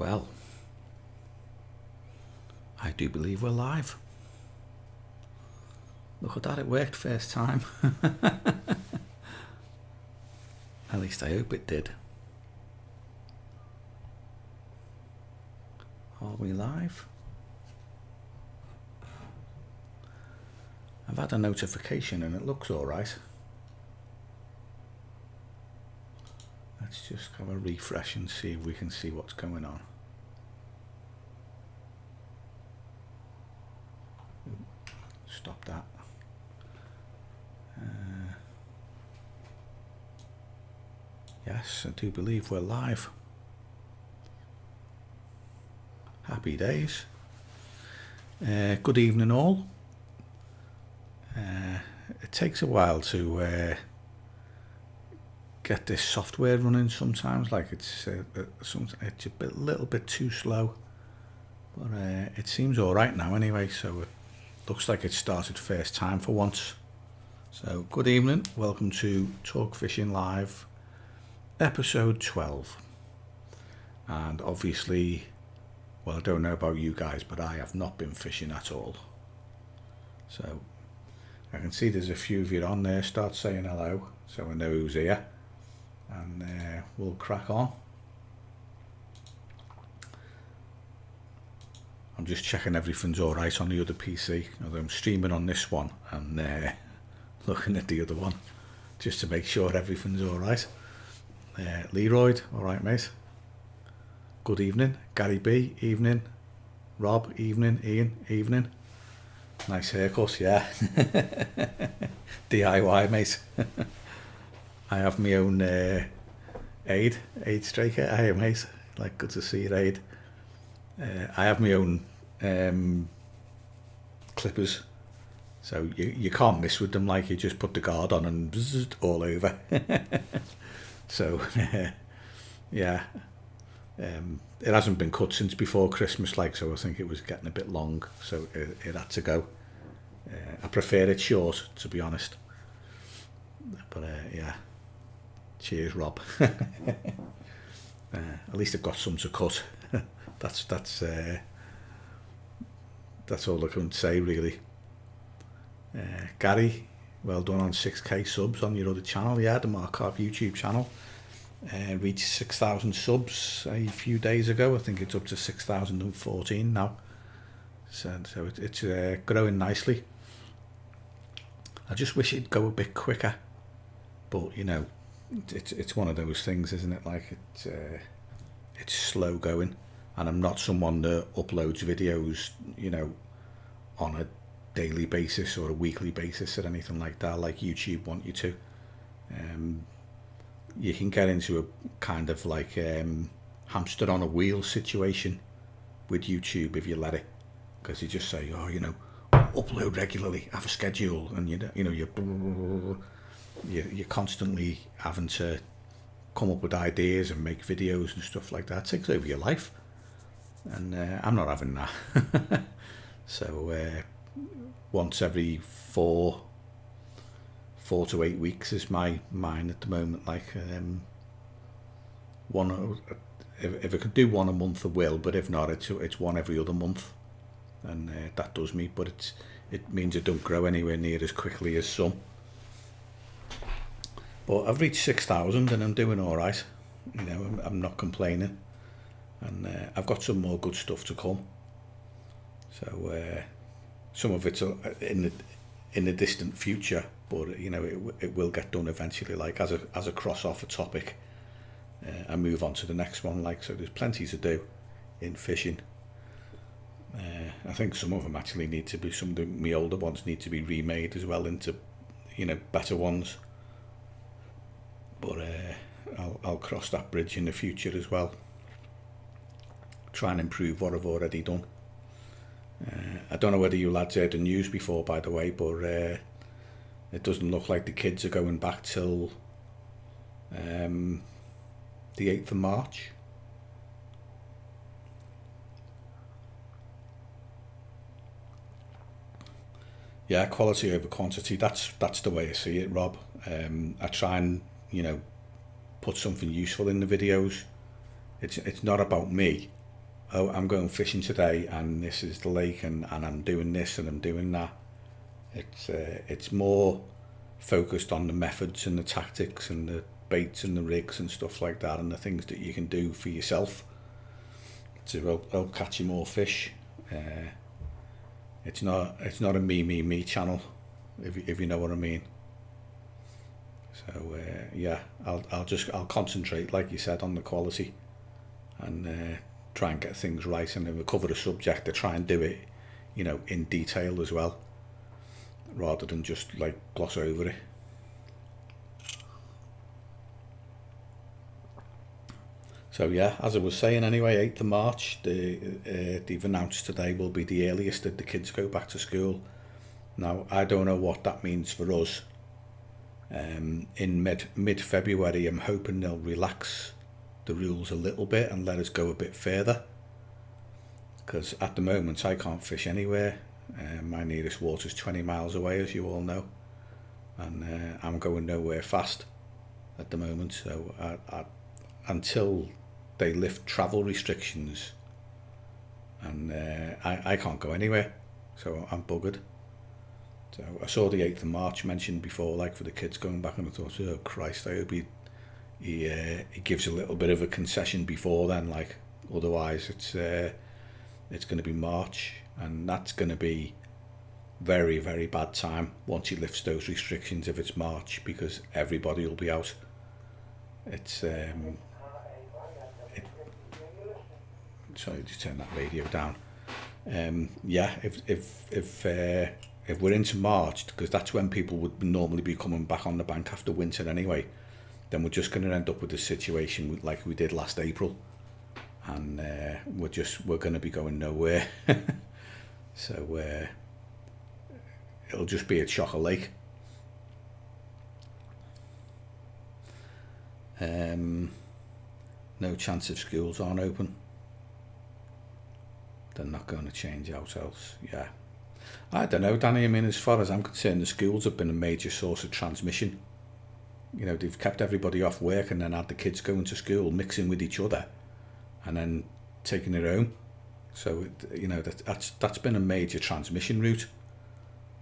Well, I do believe we're live. Look at that, it worked first time. At least I hope it did. Are we live? I've had a notification and it looks alright. Let's just have a refresh and see if we can see what's going on. Stop that. Yes, I do believe we're live. Happy days. Good evening all. It takes a while to get this software running sometimes, like it's a little bit too slow, but it seems alright now anyway, so it looks like it started first time for once. So good evening, welcome to Talk Fishing Live episode 12. And obviously, well, I don't know about you guys, but I have not been fishing at all. So I can see there's a few of you on there. Start saying hello so I know who's here, and we'll crack on. I'm just checking everything's alright on the other PC, although I'm streaming on this one and looking at the other one just to make sure everything's alright. Leroy, alright mate. Good evening. Gary B, evening. Rob, evening. Ian, evening. Nice haircut, yeah. DIY mate. I have my own Aid striker. Hey mate, like good to see you, Aid. I have my own clippers, so you can't miss with them, like you just put the guard on and bzzz, all over. So yeah, it hasn't been cut since before Christmas, like, so I think it was getting a bit long, so it had to go. I prefer it short, to be honest, but yeah, cheers Rob. At least I've got some to cut. that's all I can say really. Gary, well done on 6k subs on your other channel. Yeah, the Carp YouTube channel reached 6,000 subs a few days ago. I think it's up to 6,014 now, so it's growing nicely. I just wish it'd go a bit quicker, but you know, it's one of those things, isn't it? Like it's slow going, and I'm not someone that uploads videos, you know, on a daily basis or a weekly basis or anything like that, like YouTube want you to. You can get into a kind of like hamster on a wheel situation with YouTube if you let it, because you just say, oh, you know, upload regularly, have a schedule, and you know you're constantly having to come up with ideas and make videos and stuff like that. It takes over your life, and I'm not having that. So once every 4 to 8 weeks is mine at the moment. Like one, if I could do one a month I will, but if not, it's one every other month, and that does me. But it means it don't grow anywhere near as quickly as some. But I've reached 6,000 and I'm doing all right. You know, I'm not complaining, and I've got some more good stuff to come. So some of it's in the distant future, but you know it will get done eventually. Like as a cross off a topic, I move on to the next one. Like, so there's plenty to do in fishing. I think some of them actually need to be, some of my older ones need to be remade as well into, you know, better ones. But I'll cross that bridge in the future as well. Try and improve what I've already done. I don't know whether you lads heard the news before, by the way, but it doesn't look like the kids are going back till the 8th of March. Yeah, quality over quantity. That's the way I see it, Rob. I try and, you know, put something useful in the videos. It's not about me. oh, I'm going fishing today and this is the lake and I'm doing this and I'm doing that. It's more focused on the methods and the tactics and the baits and the rigs and stuff like that, and the things that you can do for yourself to help catch you more fish. It's not a me channel, if you know what I mean. So yeah, I'll concentrate, like you said, on the quality and try and get things right, and if I cover a subject, to try and do it, in detail as well, rather than just like gloss over it. So yeah, as I was saying anyway, 8th of March, they've announced today will be the earliest that the kids go back to school. Now, I don't know what that means for us. In mid-February, I'm hoping they'll relax the rules a little bit and let us go a bit further. Because at the moment, I can't fish anywhere. My nearest water's 20 miles away, as you all know. And I'm going nowhere fast at the moment. So until they lift travel restrictions, and I can't go anywhere, so I'm buggered. So I saw the 8th of March mentioned before, like for the kids going back, and I thought, oh Christ, I hope he gives a little bit of a concession before then, like otherwise it's going to be March, and that's going to be very, very bad time once he lifts those restrictions if it's March, because everybody will be out. It's sorry, just turn that radio down. Yeah, if we're into March, because that's when people would normally be coming back on the bank after winter anyway, then we're just going to end up with a situation like we did last April, and we're going to be going nowhere. So it'll just be a chocker lake. No chance if schools aren't open. They're not going to change out else. Yeah, I don't know, Danny. I mean, as far as I'm concerned, the schools have been a major source of transmission. They've kept everybody off work and then had the kids going to school, mixing with each other, and then taking it home. So that's been a major transmission route.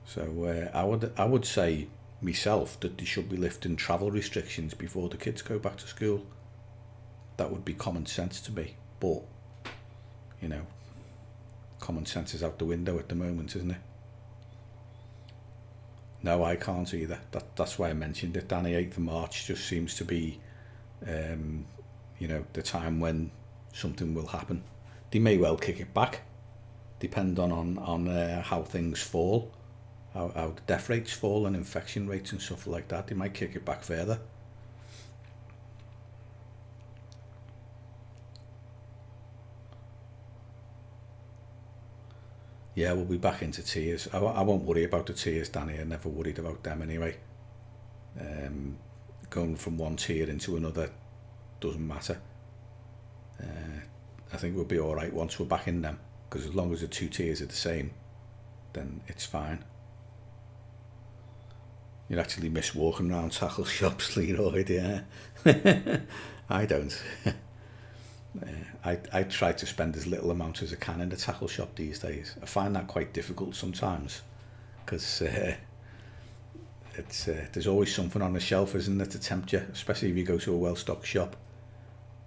So I would say myself that they should be lifting travel restrictions before the kids go back to school. That would be common sense to me, but common sense is out the window at the moment, isn't it? No, I can't either. That's why I mentioned it, Danny. 8th of March just seems to be the time when something will happen. They may well kick it back, depending on how things fall, how the death rates fall and infection rates and stuff like that. They might kick it back further. Yeah, we'll be back into tiers. I won't worry about the tiers, Danny. I never worried about them anyway. Going from one tier into another doesn't matter. I think we'll be all right once we're back in them, because as long as the two tiers are the same, then it's fine. You'd actually miss walking around tackle shops, Leroy, yeah. I don't. I try to spend as little amount as I can in the tackle shop these days. I find that quite difficult sometimes, because there's always something on the shelf, isn't there, to tempt you, especially if you go to a well-stocked shop.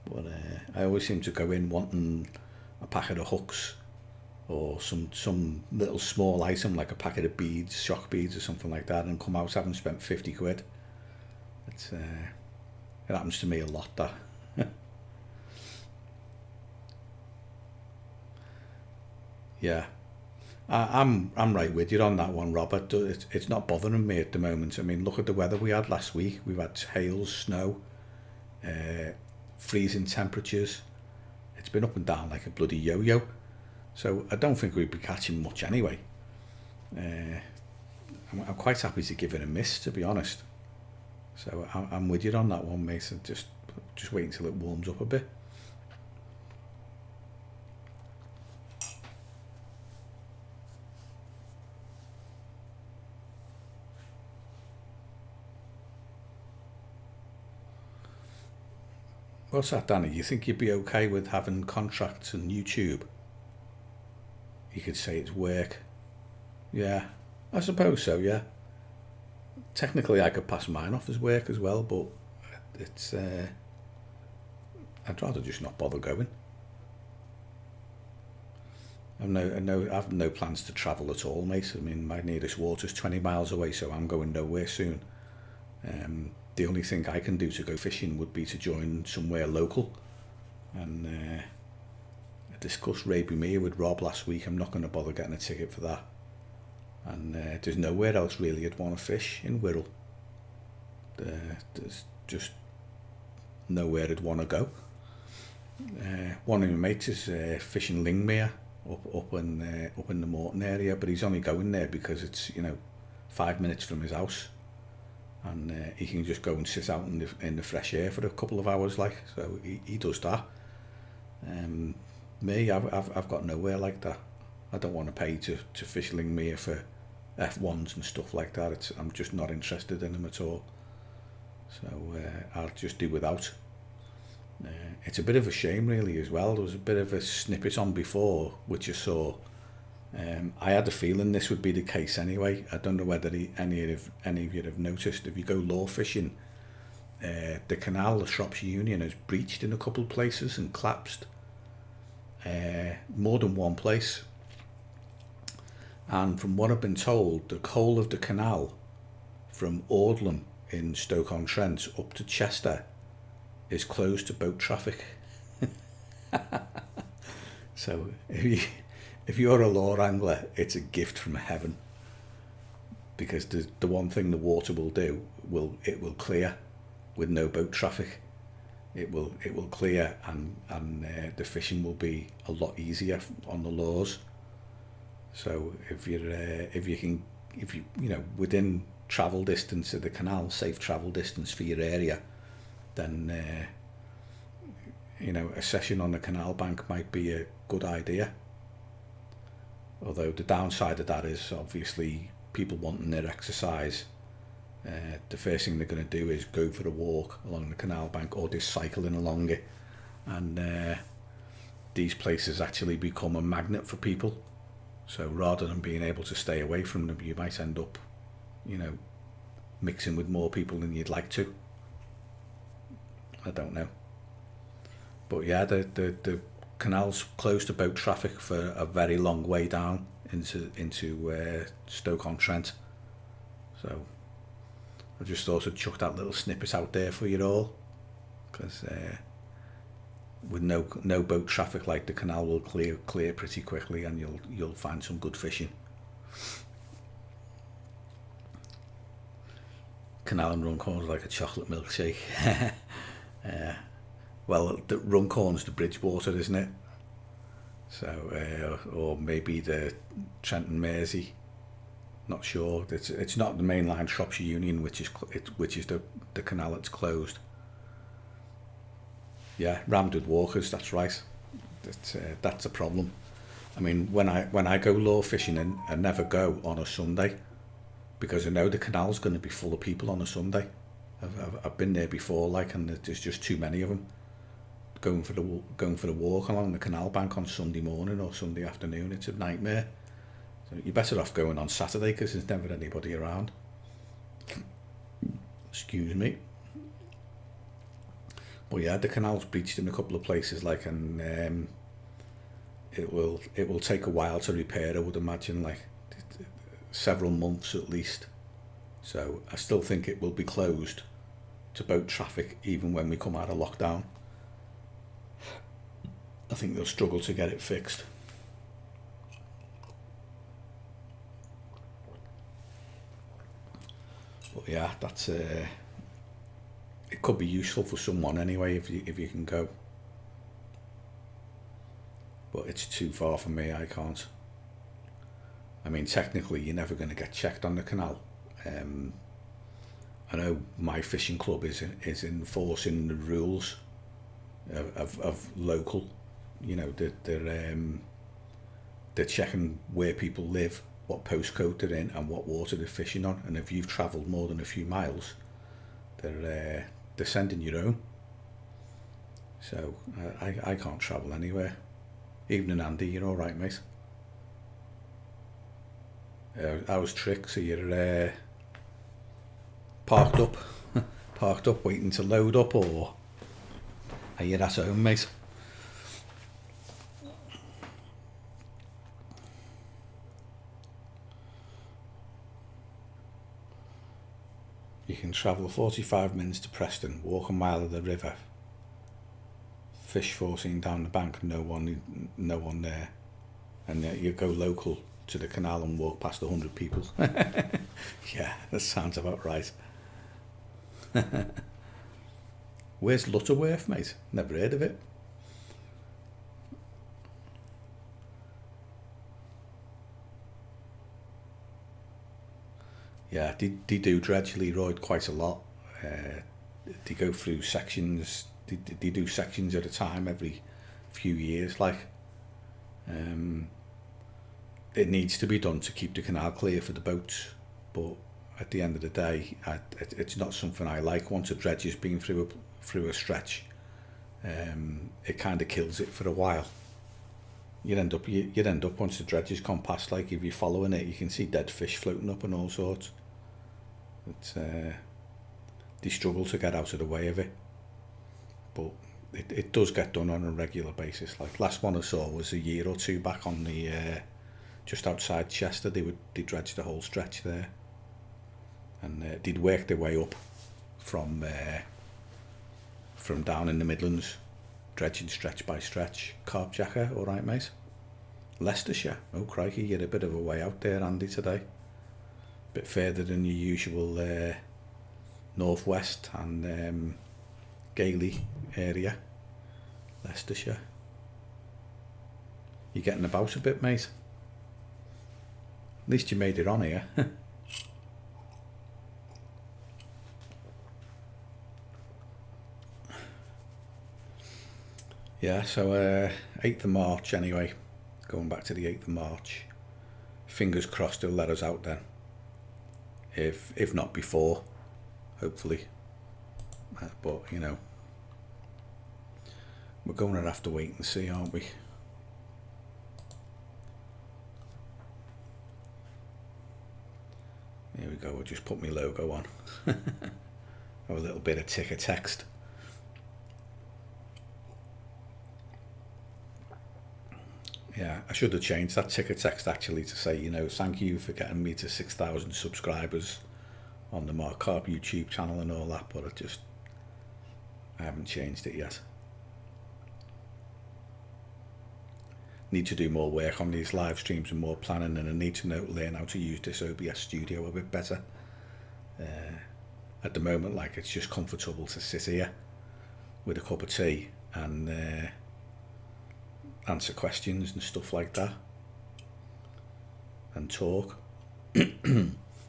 But I always seem to go in wanting a packet of hooks, or some little small item like a packet of beads, shock beads or something like that, and come out having spent 50 quid. It happens to me a lot, that. Yeah, I'm right with you on that one, Robert. It's not bothering me at the moment. I mean, look at the weather we had last week. We've had hail, snow, freezing temperatures. It's been up and down like a bloody yo-yo. So I don't think we'd be catching much anyway. I'm quite happy to give it a miss, to be honest. So I'm with you on that one, mate. So just wait until it warms up a bit. What's that, Danny? You think you'd be okay with having contracts on YouTube? You could say it's work. Yeah, I suppose so, yeah. Technically, I could pass mine off as work as well, but it's... I'd rather just not bother going. I've no plans to travel at all, mate. I mean, my nearest water's 20 miles away, so I'm going nowhere soon. The only thing I can do to go fishing would be to join somewhere local. And I discussed Raby Mere with Rob last week. I'm not going to bother getting a ticket for that. And there's nowhere else really I'd want to fish in Wirral. There's just nowhere I'd want to go. One of my mates is fishing Lingmere up in the Morton area, but he's only going there because it's 5 minutes from his house, and he can just go and sit out in the fresh air for a couple of hours, like. So he does that. Me, I've got nowhere like that. I don't want to pay to fish Lingmere for F1s and stuff like that. I'm just not interested in them at all. So I'll just do without. It's a bit of a shame really as well. There was a bit of a snippet on before which I saw. I had a feeling this would be the case anyway. I don't know whether any of you have noticed. If you go lure fishing, the canal, the Shropshire Union, has breached in a couple of places and collapsed. More than one place. And from what I've been told, the whole of the canal from Audlam in Stoke-on-Trent up to Chester is closed to boat traffic. So if you're a lure angler, it's a gift from heaven, because the one thing the water will do, it will clear with no boat traffic. It will clear, and the fishing will be a lot easier on the lures. So if you within travel distance of the canal, safe travel distance for your area, then a session on the canal bank might be a good idea. Although the downside of that is obviously people wanting their exercise. The first thing they're going to do is go for a walk along the canal bank, or just cycling along it, and these places actually become a magnet for people. So rather than being able to stay away from them, you might end up mixing with more people than you'd like to. I don't know. But yeah, the canal's closed to boat traffic for a very long way down into Stoke-on-Trent. So I just thought I'd chuck that little snippet out there for you all, because with no boat traffic, like, the canal will clear pretty quickly, and you'll find some good fishing. Canal and Runcorn's like a chocolate milkshake. Well, the Runcorn's the Bridgewater, isn't it? So, or maybe the Trent and Mersey. Not sure. It's not the mainline Shropshire Union, which is the canal that's closed. Yeah, rammed with walkers. That's right. That's a problem. I mean, when I go lure fishing, I never go on a Sunday, because I know the canal's going to be full of people on a Sunday. I've been there before, like, and there's just too many of them going for the walk along the canal bank on Sunday morning or Sunday afternoon. It's a nightmare. So you're better off going on Saturday, because there's never anybody around. Excuse me. But yeah, the canal's breached in a couple of places, like, and it will take a while to repair, I would imagine, like several months at least. So I still think it will be closed to boat traffic even when we come out of lockdown. I think they'll struggle to get it fixed. But yeah, that's it could be useful for someone anyway, if you can go. But it's too far for me. I can't. I mean, technically, you're never going to get checked on the canal. I know my fishing club is enforcing the rules of local. They're checking where people live, what postcode they're in, and what water they're fishing on. And if you've travelled more than a few miles, they're sending your own. So I can't travel anywhere. Evening, Andy, you're all right, mate? How's tricks? Are you parked up? Parked up waiting to load up, or are you at home, mate? You can travel 45 minutes to Preston, walk a mile of the river, fish 14 down the bank, no one there, and you go local to the canal and walk past 100 people. Yeah, that sounds about right. Where's Lutterworth, mate? Never heard of it. Yeah, they do dredge Leroy quite a lot. They go through sections. They do sections at a time every few years. Like, it needs to be done to keep the canal clear for the boats. But at the end of the day, it's not something I like. Once a dredge has been through a stretch, it kind of kills it for a while. You'd end up once the dredge has gone past. Like, if you're following it, you can see dead fish floating up and all sorts. It's they struggle to get out of the way of it, but it does get done on a regular basis. Like, last one I saw was a year or two back on the just outside Chester. They dredged the whole stretch there, and they'd work their way up from down in the Midlands, dredging stretch by stretch. Carp jacker, all right, mate. Leicestershire, oh crikey, you're a bit of a way out there, Andy, today. Bit further than your usual northwest and Gailey area. Leicestershire. You're getting about a bit, mate. At least you made it on here. Yeah, so 8th of March anyway. Going back to the 8th of March. Fingers crossed they'll let us out then. If not before, hopefully. But, you know, we're going to have to wait and see, aren't we? Here we go, we'll just put my logo on. Have a little bit of ticker text. Yeah, I should have changed that ticker text actually to say, you know, thank you for getting me to 6,000 subscribers on the Mark Carp YouTube channel and all that, but I haven't changed it yet. Need to do more work on these live streams and more planning, and I need to learn how to use this OBS studio a bit better. At the moment, like, it's just comfortable to sit here with a cup of tea and answer questions and stuff like that and talk.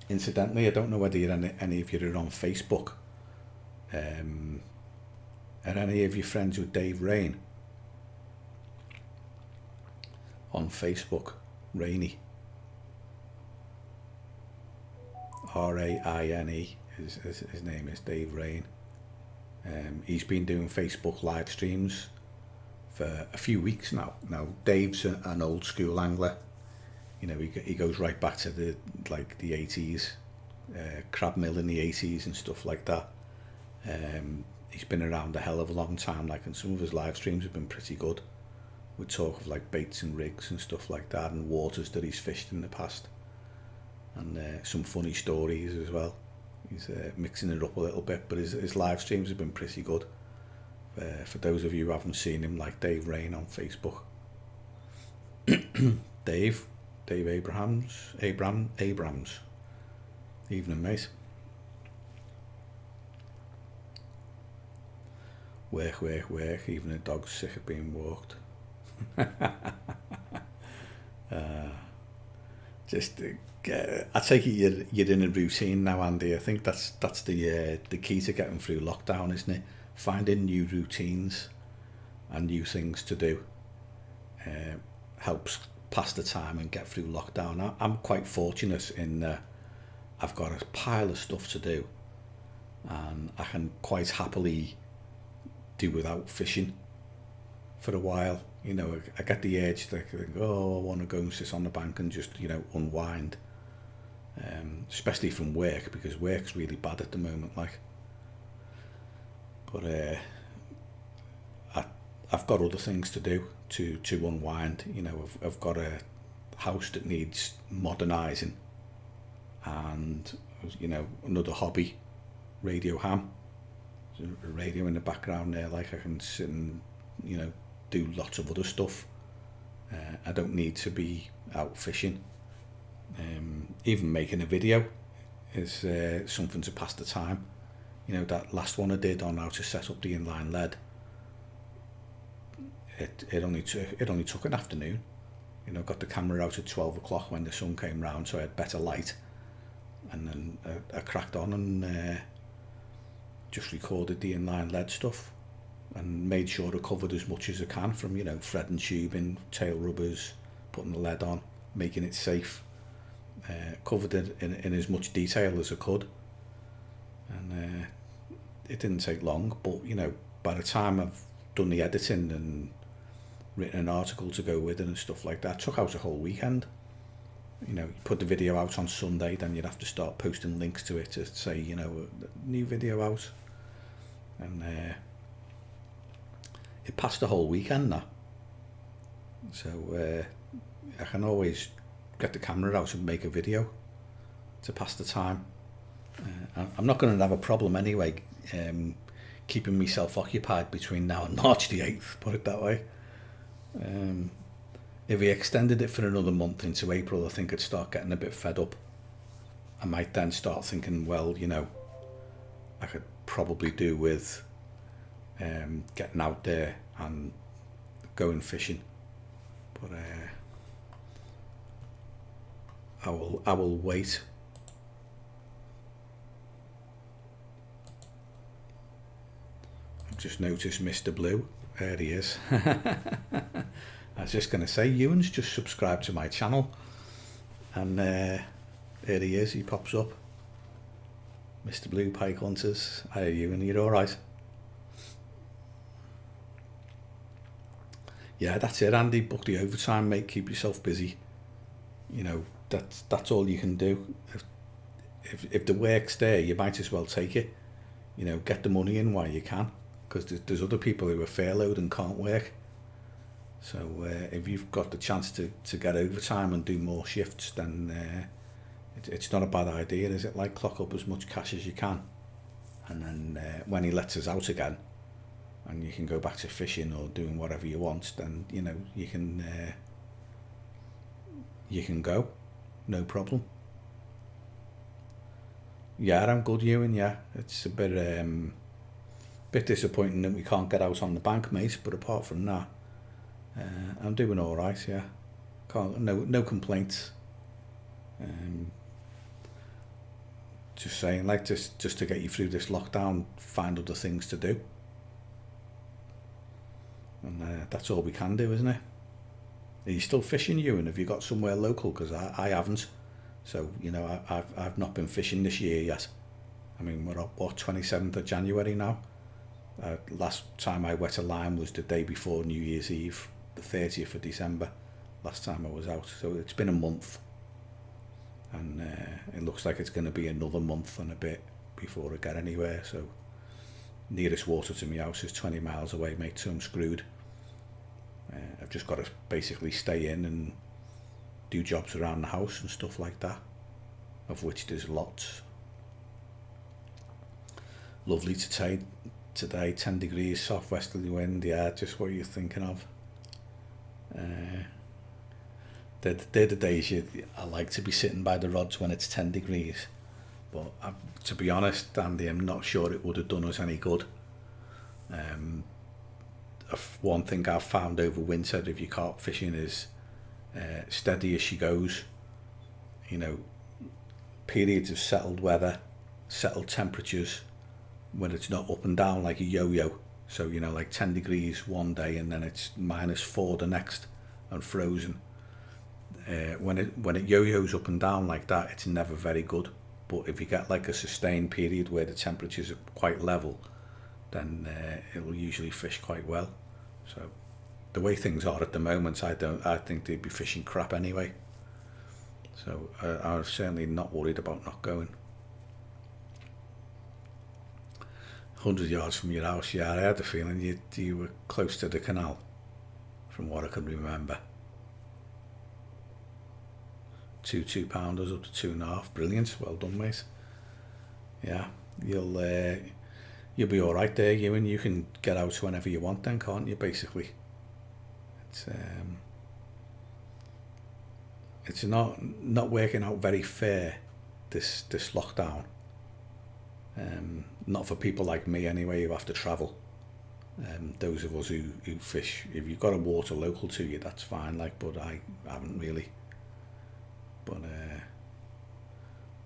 Incidentally, I don't know whether any of you are on Facebook. Are any of your friends with Dave Rain on Facebook? Rainey, R-A-I-N-E, his name is Dave Rain. He's been doing Facebook live streams for a few weeks now. Now, Dave's an old school angler. You know, he goes right back to the 80s, crab mill in the 80s and stuff like that. He's been around a hell of a long time, like, and some of his live streams have been pretty good. We talk of like baits and rigs and stuff like that, and waters that he's fished in the past, and some funny stories as well. He's mixing it up a little bit, but his live streams have been pretty good. For those of you who haven't seen him, like Dave Rain on Facebook. Dave Abrams. Evening, mate. Work, even the dog's sick of being walked. I take it you're in a routine now, Andy. I think that's the key to getting through lockdown, isn't it? Finding new routines and new things to do helps pass the time and get through lockdown. I'm quite fortunate in I've got a pile of stuff to do, and I can quite happily do without fishing for a while. You know, I get the urge to think, oh, I want to go and sit on the bank and just, you know, unwind. Especially from work, because work's really bad at the moment, like. But I've got other things to do to unwind. You know, I've got a house that needs modernising, and, you know, another hobby, radio ham. There's a radio in the background there, like I can sit and, you know, do lots of other stuff. I don't need to be out fishing. Even making a video is something to pass the time. You know, that last one I did on how to set up the inline lead, it only took an afternoon. You know, got the camera out at 12 o'clock when the sun came round, so I had better light, and then I cracked on and just recorded the inline lead stuff, and made sure I covered as much as I can, from, you know, thread and tubing, tail rubbers, putting the lead on, making it safe. Covered it in as much detail as I could, and it didn't take long. But, you know, by the time I've done the editing and written an article to go with it and stuff like that, it took out a whole weekend. You know, you put the video out on Sunday, then you'd have to start posting links to it to say, you know, new video out, and it passed the whole weekend now. So I can always get the camera out and make a video to pass the time. I'm not going to have a problem anyway, keeping myself occupied between now and March the 8th, put it that way. If we extended it for another month into April, I think I'd start getting a bit fed up. I might then start thinking, well, you know, I could probably do with getting out there and going fishing. But I will wait. I've just noticed Mr. Blue. There he is. I was just going to say, Ewan's just subscribed to my channel, and there he is. He pops up. Mr. Blue Pike Hunters. Hi, Ewan. You're all right? Yeah, that's it, Andy. Book the overtime, mate. Keep yourself busy. You know, that's all you can do. If the work's there, you might as well take it. You know, get the money in while you can, because there's other people who are furloughed and can't work. So if you've got the chance to get overtime and do more shifts, then it's not a bad idea, is it? Like, clock up as much cash as you can, and then when he lets us out again, and you can go back to fishing or doing whatever you want, then, you know, you can go, no problem. Yeah, I'm good, Ewan. Yeah, it's a bit disappointing that we can't get out on the bank, mate, but apart from that, I'm doing all right. Yeah, no complaints. Just saying, like, just to get you through this lockdown, find other things to do, and that's all we can do, isn't it? Are you still fishing, Ewan? Have you got somewhere local? Because I haven't. So, you know, I've not been fishing this year yet. I mean, we're up, what, 27th of January now? Last time I wet a line was the day before New Year's Eve, the 30th of December, last time I was out. So it's been a month, and it looks like it's going to be another month and a bit before I get anywhere. So nearest water to my house is 20 miles away, mate, so I'm screwed. I've just got to basically stay in and do jobs around the house and stuff like that, of which there's lots. Lovely today, 10 degrees, southwesterly wind. Yeah, just what you're thinking of. They're the days I like to be sitting by the rods when it's 10 degrees. But to be honest, Andy, I'm not sure it would have done us any good. One thing I've found over winter, if you're carp fishing, is steady as she goes. You know, periods of settled weather, settled temperatures, when it's not up and down like a yo-yo. So, you know, like 10 degrees one day and then it's -4 the next and frozen. When it yo-yos up and down like that, it's never very good. But if you get like a sustained period where the temperatures are quite level, then it'll usually fish quite well. So the way things are at the moment, I think they'd be fishing crap anyway. So I'm certainly not worried about not going. 100 yards from your house, yeah, I had the feeling you were close to the canal, from what I can remember. 2 2-pounders up to 2.5, brilliant, well done, mate. Yeah, you'll be all right there, and you can get out whenever you want then, can't you, basically? It's not working out very fair, this lockdown. Not for people like me anyway, who have to travel. Those of us who fish, if you've got a water local to you, that's fine, like, but I haven't really. But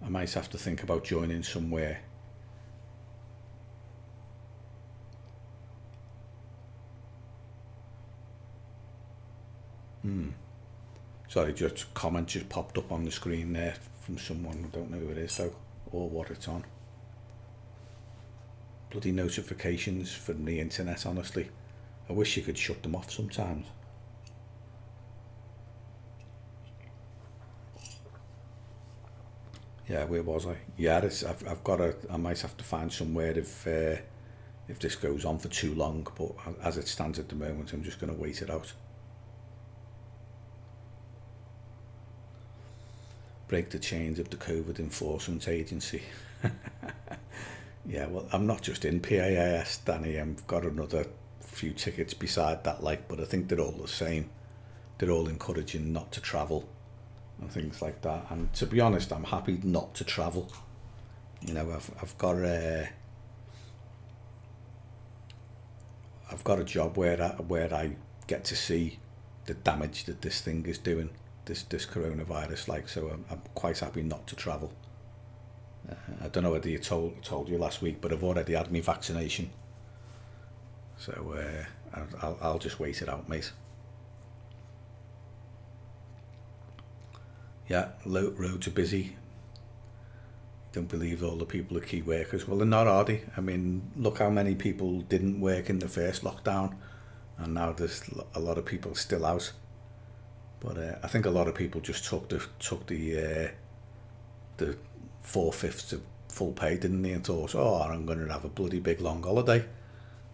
I might have to think about joining somewhere. Sorry, just a comment just popped up on the screen there from someone. I don't know who it is though, or what it's on. Bloody notifications from the internet, honestly. I wish you could shut them off sometimes. Yeah, where was I? Yeah, I've got I might have to find somewhere if this goes on for too long, but as it stands at the moment, I'm just going to wait it out. Break the chains of the COVID enforcement agency. Yeah, well, I'm not just in PAAS, Danny. I've got another few tickets beside that, like, but I think they're all the same. They're all encouraging not to travel and things like that. And to be honest, I'm happy not to travel. You know, I've got a job where I get to see the damage that this thing is doing, this coronavirus, like, so I'm quite happy not to travel. I don't know whether you told you last week, but I've already had my vaccination, so I'll just wait it out, mate. Yeah, roads are busy. Don't believe all the people are key workers. Well, they're not, are they? I mean, look how many people didn't work in the first lockdown, and now there's a lot of people still out. But I think a lot of people just took the 4/5 of full pay, didn't they, and thought, oh, I'm going to have a bloody big long holiday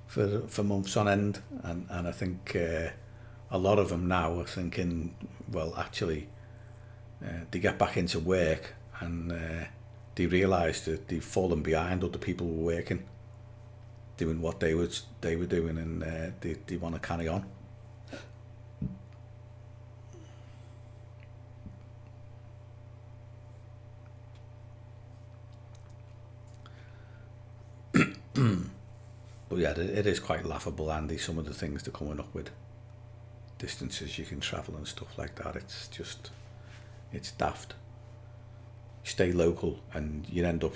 for months on end. And I think a lot of them now are thinking, well, actually, they get back into work and they realise that they've fallen behind other people who were working, doing what they were doing, and they want to carry on. But yeah, it is quite laughable, Andy, some of the things they're coming up with. Distances you can travel and stuff like that. It's daft. You stay local and you end up,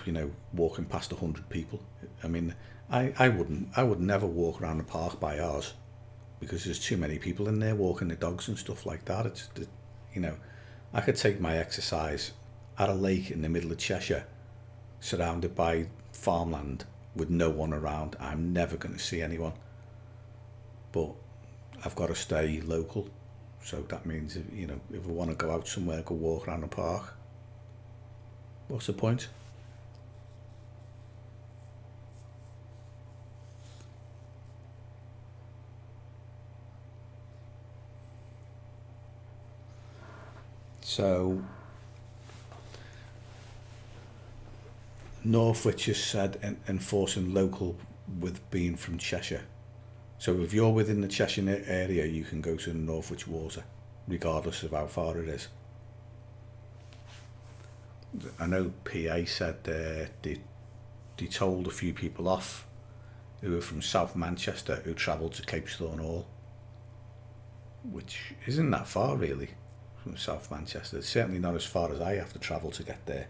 walking past 100 people. I mean, I would never walk around the park by ours because there's too many people in there walking the dogs and stuff like that. I could take my exercise at a lake in the middle of Cheshire, surrounded by farmland with no one around. I'm never going to see anyone. But I've got to stay local. So that means, if I want to go out somewhere, go walk around the park. What's the point? So Northwich has said enforcing local with being from Cheshire. So if you're within the Cheshire area, you can go to the Northwich water, regardless of how far it is. I know PA said they told a few people off who were from South Manchester who travelled to Capesthorne Hall, which isn't that far really from South Manchester. It's certainly not as far as I have to travel to get there.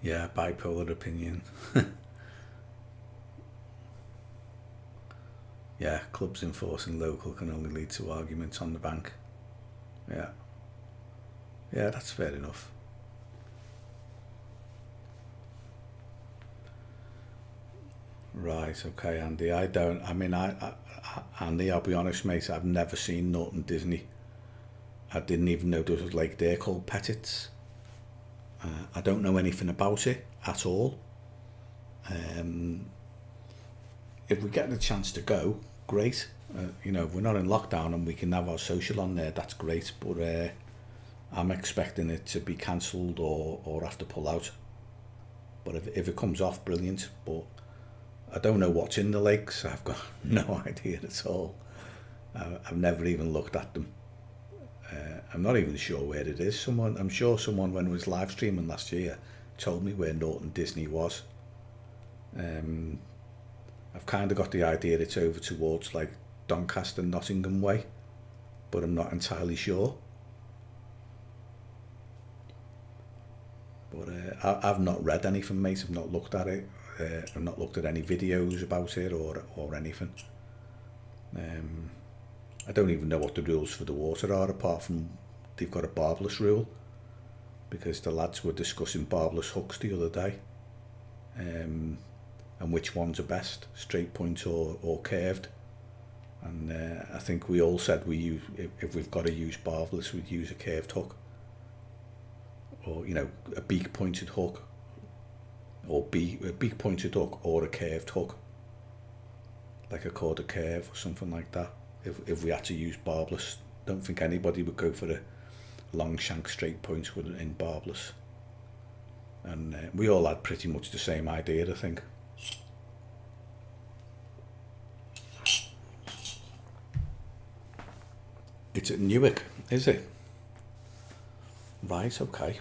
Yeah, bipolar opinion. Yeah, clubs enforcing local can only lead to arguments on the bank. Yeah. Yeah, that's fair enough. Right, okay, Andy. Andy, I'll be honest, mate, I've never seen Norton Disney. I didn't even know there was a lake there called Pettit's. I don't know anything about it at all. Um, if we get the chance to go, great. If we're not in lockdown and we can have our social on there, that's great. But I'm expecting it to be cancelled or have to pull out. But if it comes off, brilliant. But I don't know what's in the lakes. I've got no idea at all. I've never even looked at them. I'm not even sure where it is. I'm sure someone, when it was live streaming last year, told me where Norton Disney was. I've kind of got the idea it's over towards like Doncaster, Nottingham way, but I'm not entirely sure. But I've not read anything, mate. I've not looked at it. I've not looked at any videos about it or anything. I don't even know what the rules for the water are, apart from they've got a barbless rule, because the lads were discussing barbless hooks the other day, and which ones are best, straight point or curved. And I think we all said if we've got to use barbless, we'd use a curved hook, or a beak pointed hook, or a beak pointed hook or a curved hook, like a quarter curve or something like that. If we had to use barbless, don't think anybody would go for a long shank straight point in barbless. And we all had pretty much the same idea, I think. It's at Newark, is it? Right, okay.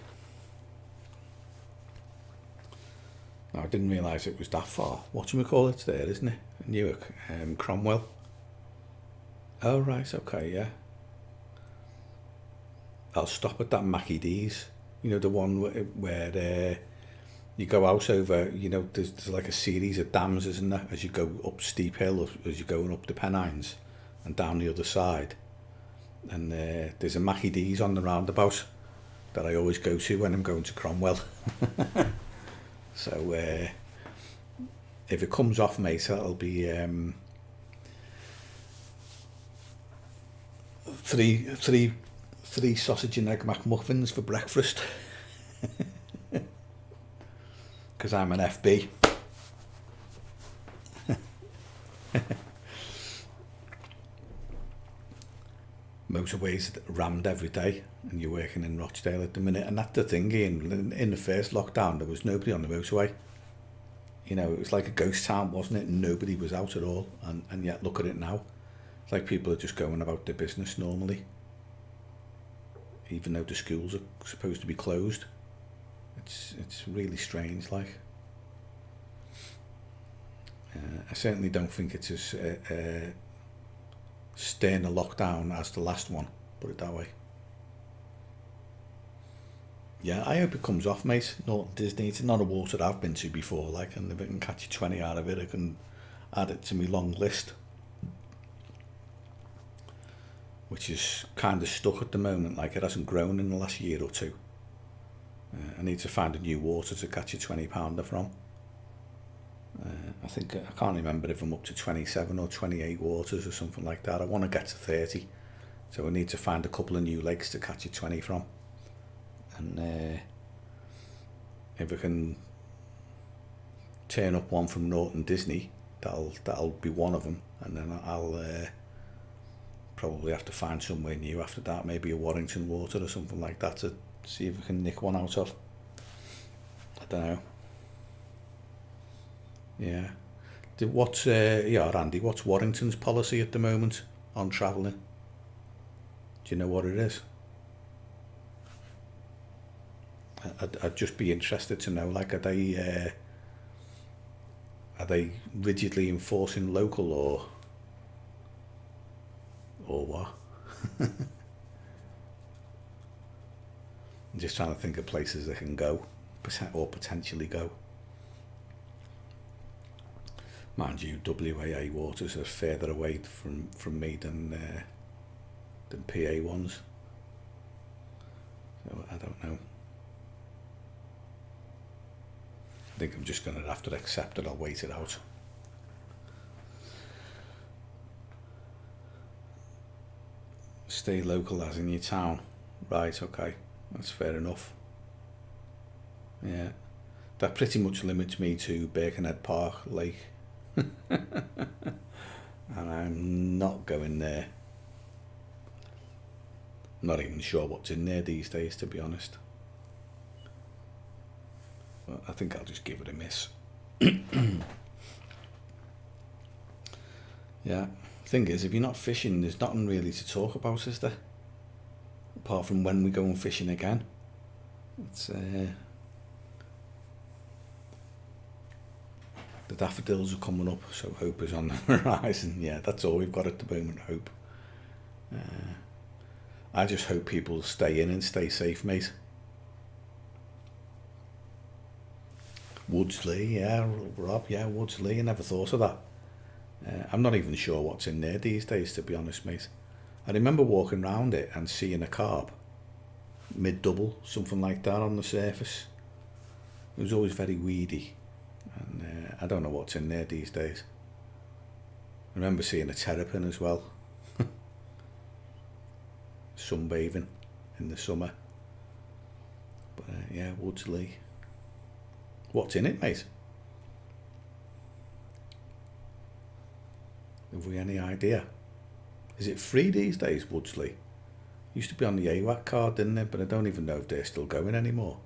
No, I didn't realise it was that far. Whatchamacallit, it's there, isn't it? Newark, Cromwell. Oh, right, okay, yeah. I'll stop at that Mackie D's. The one where you go out over, there's like a series of dams, isn't there, as you go up steep hill, as you're going up the Pennines and down the other side. And there's a Mackie D's on the roundabout that I always go to when I'm going to Cromwell. So if it comes off, mate, that'll be three sausage and egg McMuffins for breakfast. Because I'm an FB. Motorways rammed every day, and you're working in Rochdale at the minute, and that's the thing, Ian. In the first lockdown, there was nobody on the motorway. It was like a ghost town, wasn't it? Nobody was out at all, and yet look at it now. It's like people are just going about their business normally, even though the schools are supposed to be closed. It's really strange, like. I certainly don't think it's as stern a lockdown as the last one, put it that way. Yeah, I hope it comes off, mate. Norton Disney, it's not a water I've been to before, like, and if I can catch 20 out of it, I can add it to my long list, which is kind of stuck at the moment, like it hasn't grown in the last year or two. I need to find a new water to catch a 20 pounder from. I can't remember if I'm up to 27 or 28 waters or something like that. I want to get to 30, so I need to find a couple of new lakes to catch a 20 from. And if I can turn up one from Norton Disney, that'll be one of them, and then I'll probably have to find somewhere new after that, maybe a Warrington water or something like that, to see if I can nick one out of. I don't know. Yeah. Andy, what's Warrington's policy at the moment on travelling? Do you know what it is? I'd just be interested to know, like, are they rigidly enforcing local or what? I'm just trying to think of places they can go, or potentially go. Mind you, WAA waters are further away from me than PA ones. So I don't know. I think I'm just going to have to accept it. I'll wait it out. Stay local as in your town. Right, okay. That's fair enough. Yeah. That pretty much limits me to Birkenhead Park Lake. And I'm not going there. I'm not even sure what's in there these days, to be honest. But I think I'll just give it a miss. Yeah. Thing is, if you're not fishing, there's nothing really to talk about, is there? Apart from when we go and fishing again. It's the daffodils are coming up, so hope is on the horizon. Yeah, that's all we've got at the moment, hope. I just hope people stay in and stay safe, mate. Woodsley, yeah, Rob, yeah, Woodsley, I never thought of that. I'm not even sure what's in there these days, to be honest, mate. I remember walking around it and seeing a carp, mid-double, something like that on the surface. It was always very weedy, and I don't know what's in there these days. I remember seeing a terrapin as well, sunbathing in the summer. But yeah, Woodsley. What's in it, mate? Have we any idea? Is it free these days, Woodsley? Used to be on the AWAC card, didn't it? But I don't even know if they're still going anymore.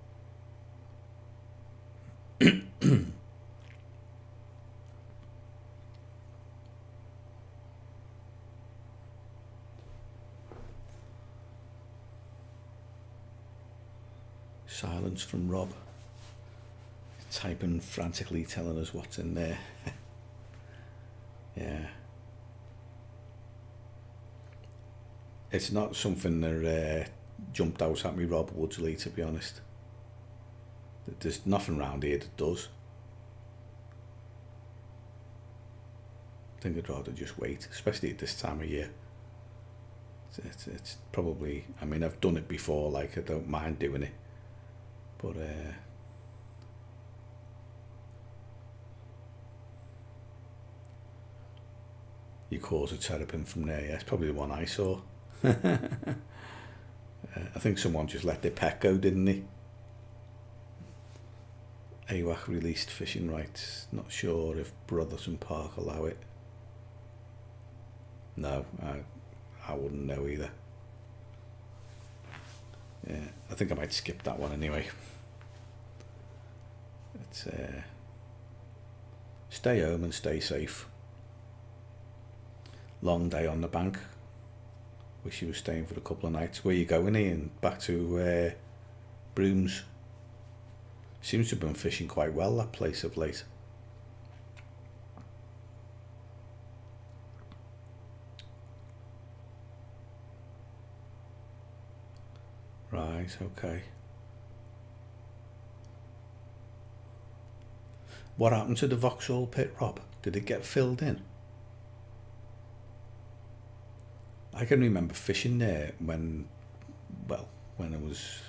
Silence from Rob. Typing frantically, telling us what's in there. Yeah. It's not something that jumped out at me, Rob Woodsley, to be honest. There's nothing around here that does. I think I'd rather just wait, especially at this time of year. It's probably, I mean, I've done it before, like, I don't mind doing it. But, you caught a terrapin from there, yeah, it's probably the one I saw. I think someone just let their pet go, didn't they? AWAC released fishing rights. Not sure if Brotherton Park allow it. No, I wouldn't know either. Yeah, I think I might skip that one anyway. It's stay home and stay safe. Long day on the bank. Wish you were staying for a couple of nights. Where you going, Ian? Back to Brooms. Seems to have been fishing quite well, that place of late. Right, okay. What happened to the Vauxhall pit, Rob? Did it get filled in? I can remember fishing there when it was.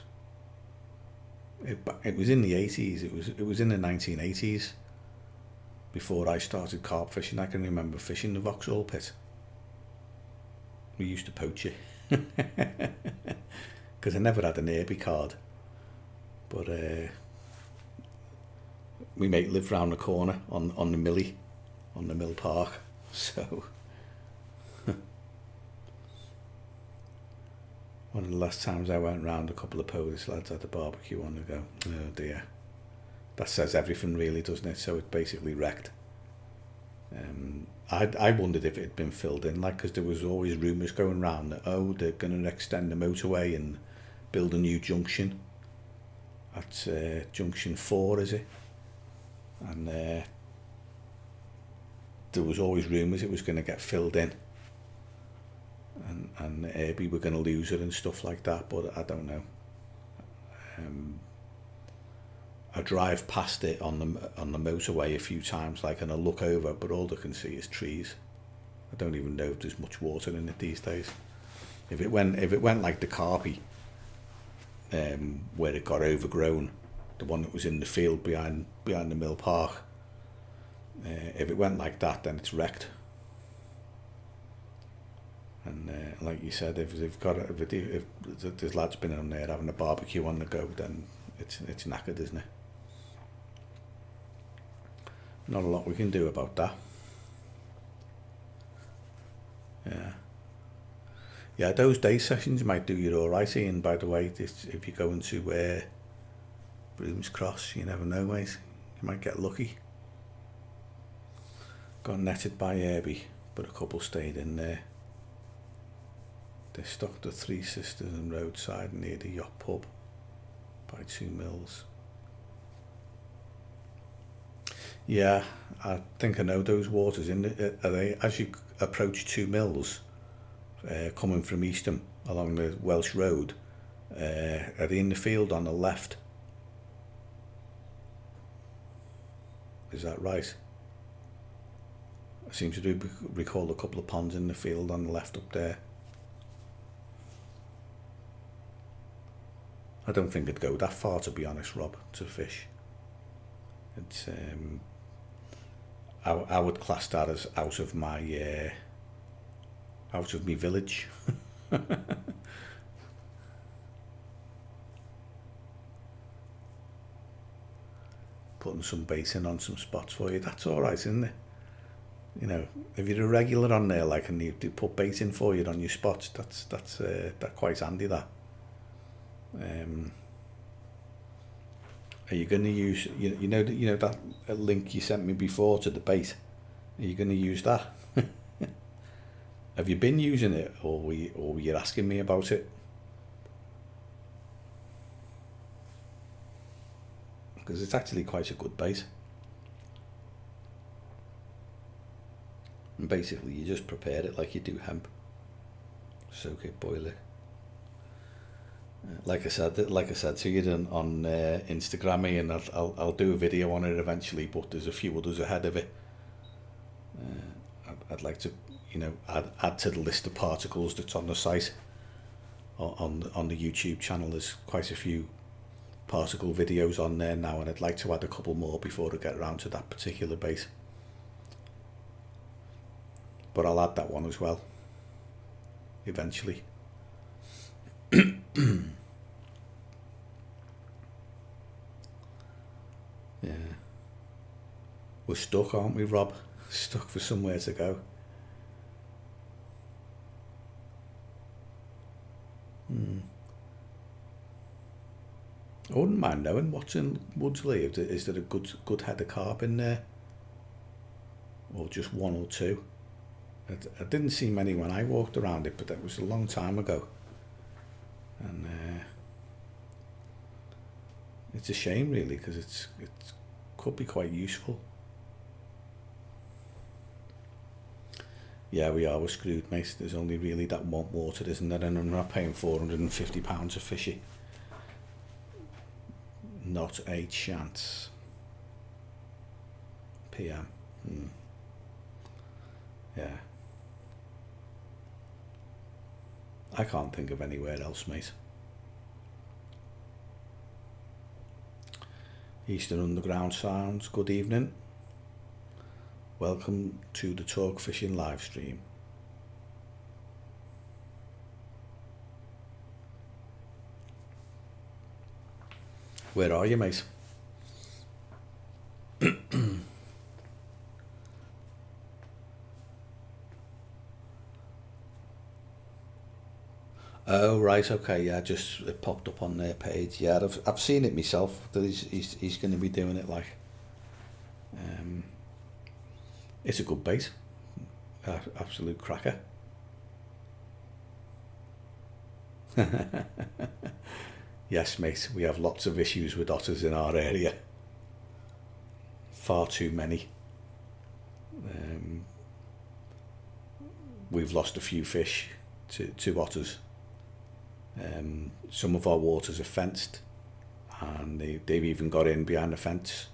It was in the 80s. It was in the 1980s. Before I started carp fishing, I can remember fishing the Vauxhall pit. We used to poach it because I never had an Airbie card. But my mate lived round the corner on the Millie, on the Mill Park. So one of the last times I went round, a couple of Polish lads had a barbecue on the go. Oh dear. That says everything really, doesn't it? So it basically wrecked. I wondered if it had been filled in, like, because there was always rumours going round that, oh, they're going to extend the motorway and build a new junction at junction 4, is it? And there was always rumours it was going to get filled in. And Airbie were going to lose it and stuff like that, but I don't know. I drive past it on the motorway a few times, like, and I look over, but all I can see is trees. I don't even know if there's much water in it these days. If it went like the Carpy, where it got overgrown, the one that was in the field behind the mill park. If it went like that, then it's wrecked. And like you said, if there's lads been on there having a barbecue on the go, then it's knackered, isn't it? Not a lot we can do about that. Yeah, those day sessions might do you all right, Ian, by the way. If you go into Brooms Cross, you never know, mate. You might get lucky. Got netted by Herbie, but a couple stayed in there. They stocked the Three Sisters and roadside near the yacht pub by 2 mills. Yeah, I think I know those waters. Are they, as you approach 2 mills, coming from Eastham along the Welsh Road, are they in the field on the left? Is that right? I seem to recall a couple of ponds in the field on the left up there. I don't think it'd go that far, to be honest, Rob, to fish. It's I would class that as out of my village. Putting some bait in on some spots for you, that's all right, isn't it? You know, if you're a regular on there, like, and you put bait in for you on your spots, that's quite handy. That. Are you going to use you know that link you sent me before to the bait? Are you going to use that? Have you been using it, or were you asking me about it? Because it's actually quite a good bait. And basically, you just prepare it like you do hemp. Soak it, boil it. Like I said to you on Instagram, and I'll do a video on it eventually. But there's a few others ahead of it. I'd like to, add to the list of particles that's on the site. On the YouTube channel, there's quite a few particle videos on there now, and I'd like to add a couple more before I get around to that particular bait. But I'll add that one as well eventually. Yeah, we're stuck, aren't we, Rob? Stuck for somewhere to go. I wouldn't mind knowing what's in Woodsley. Is there a good head of carp in there, or just one or two? I didn't see many when I walked around it, but that was a long time ago. And it's a shame, really, because it could be quite useful. Yeah, we're screwed, mate. There's only really that one water, isn't there? And I'm not paying £450 a fishy. Not a chance. PM. Yeah. I can't think of anywhere else, mate. Eastern Underground Sounds, good evening. Welcome to the Talk Fishing live stream. Where are you, mate? Oh, right, okay, yeah, just it popped up on their page. Yeah, I've seen it myself, that he's going to be doing it, like. It's a good bait. Absolute cracker. Yes, mate, we have lots of issues with otters in our area. Far too many. We've lost a few fish to otters. Some of our waters are fenced, and they've even got in behind the fence.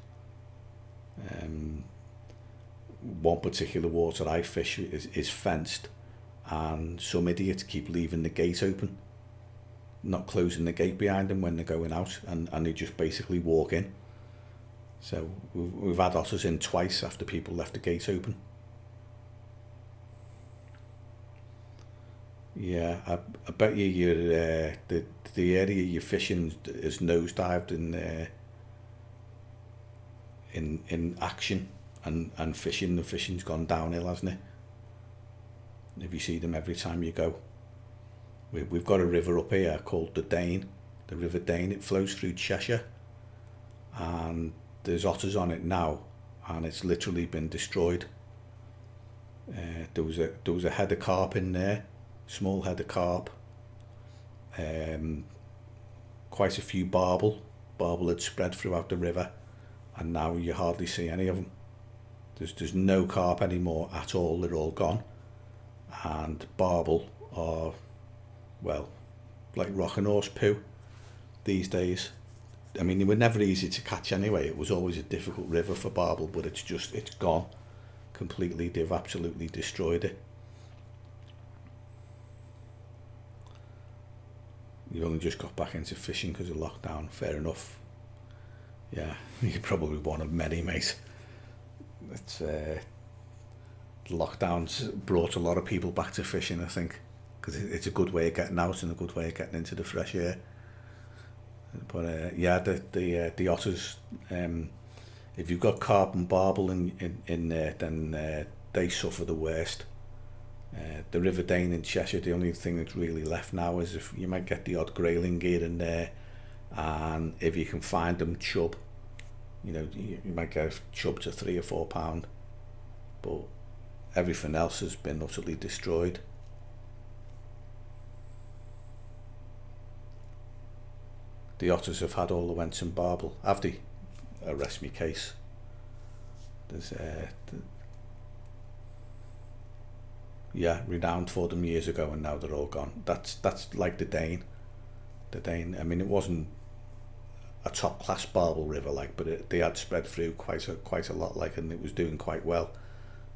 One particular water I fish is fenced, and some idiots keep leaving the gate open. not closing the gate behind them when they're going out, and they just basically walk in. So we've had otters in twice after people left the gate open. Yeah, I bet you're the area you're fishing is nosedived in action and fishing. The fishing's gone downhill, hasn't it? If you see them every time you go. We've got a river up here called the Dane, the River Dane. It flows through Cheshire, and there's otters on it now, and it's literally been destroyed. There was a head of carp in there, small head of carp, quite a few barbel had spread throughout the river, and now you hardly see any of them. There's no carp anymore at all. They're all gone, and barbel are, well, like rock and horse poo these days. I mean, they were never easy to catch anyway. It was always a difficult river for barbel, but it's gone completely. They've absolutely destroyed it. You've only just got back into fishing because of lockdown. Fair enough. Yeah, you're probably one of many, mate. It's lockdown's brought a lot of people back to fishing, I think, because it's a good way of getting out and a good way of getting into the fresh air. But yeah, the otters, if you've got carp and barbel in there, then they suffer the worst. The River Dane in Cheshire, the only thing that's really left now is if you might get the odd grayling gear in there, and if you can find them chub, you might get a chub to £3 or £4, but everything else has been utterly destroyed. The otters have had all the wents and barbel, have they? Arrest me case. There's renowned for them years ago, and now they're all gone. That's like the Dane. The Dane, I mean, it wasn't a top class barbel river but they had spread through quite a lot and it was doing quite well.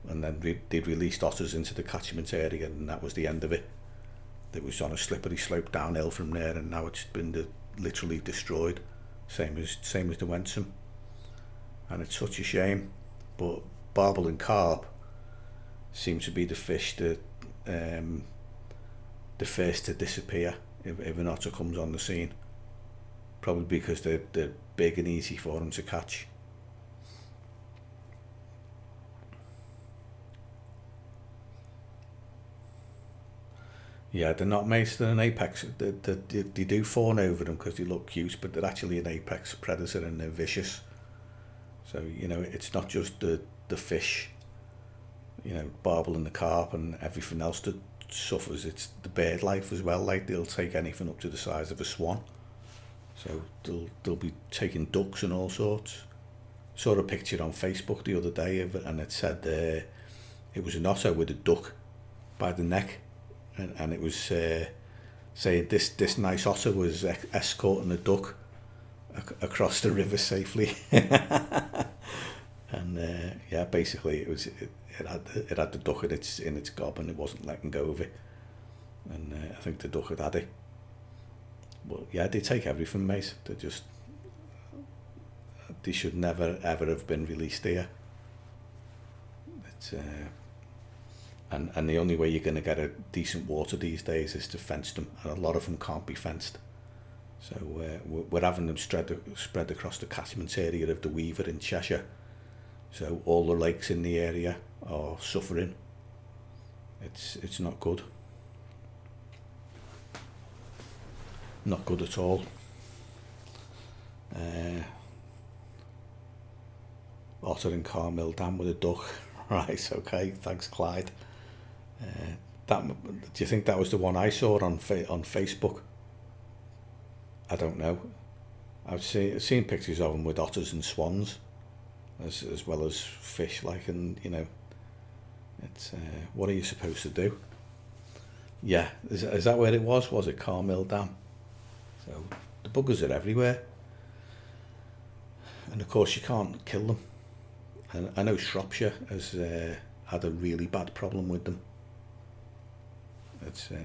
And then they'd released otters into the catchment area, and that was the end of it. It was on a slippery slope downhill from there, and now it's been literally destroyed. Same as the Wensum, and it's such a shame. But barbel and carp seem to be the fish that the first to disappear if an otter comes on the scene. Probably because they're big and easy for them to catch. Yeah, they're not, mate. They're an apex. They do fawn over them because they look cute, but they're actually an apex predator, and they're vicious. So, it's not just the fish, barbel and the carp and everything else that suffers. It's the bird life as well. Like, they'll take anything up to the size of a swan. So they'll be taking ducks and all sorts. Saw a picture on Facebook the other day of it, and it said it was an otter with a duck by the neck. And it was saying this nice otter was escorting a duck across the river safely. And basically it had the duck in its gob, and it wasn't letting go of it. And I think the duck had it. But yeah, they take everything, mate. They should never ever have been released here. It's And the only way you're going to get a decent water these days is to fence them, and a lot of them can't be fenced. So we're having them spread across the catchment area of the Weaver in Cheshire. So all the lakes in the area are suffering. It's not good. Not good at all. Otter in Carmill Dam with a duck. Right, okay, thanks, Clyde. Do you think that was the one I saw on Facebook? I don't know. I've seen pictures of them with otters and swans, as well as fish. And it's what are you supposed to do? Yeah, is that where it was? Was it Carmill Dam? So the buggers are everywhere, and of course you can't kill them. And I know Shropshire has had a really bad problem with them.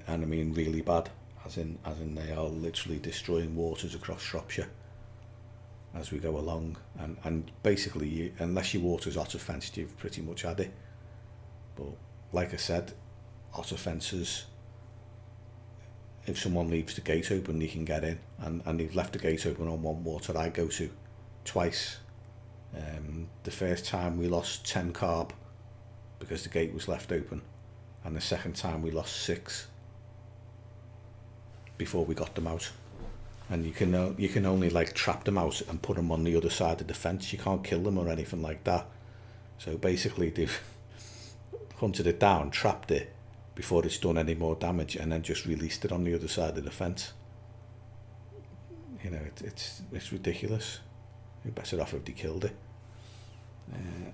And I mean really bad. as in they are literally destroying waters across Shropshire as we go along, and basically unless your water's otter fenced, you've pretty much had it. But like I said, otter fences, if someone leaves the gate open, they can get in, and they've left the gate open on one water I go to twice. The first time we lost 10 carp because the gate was left open, and the second time we lost 6 before we got them out. And you can only like trap them out and put them on the other side of the fence. You can't kill them or anything like that. So basically they've hunted it down, trapped it before it's done any more damage, and then just released it on the other side of the fence. You know, it's ridiculous. You're better off if they killed it.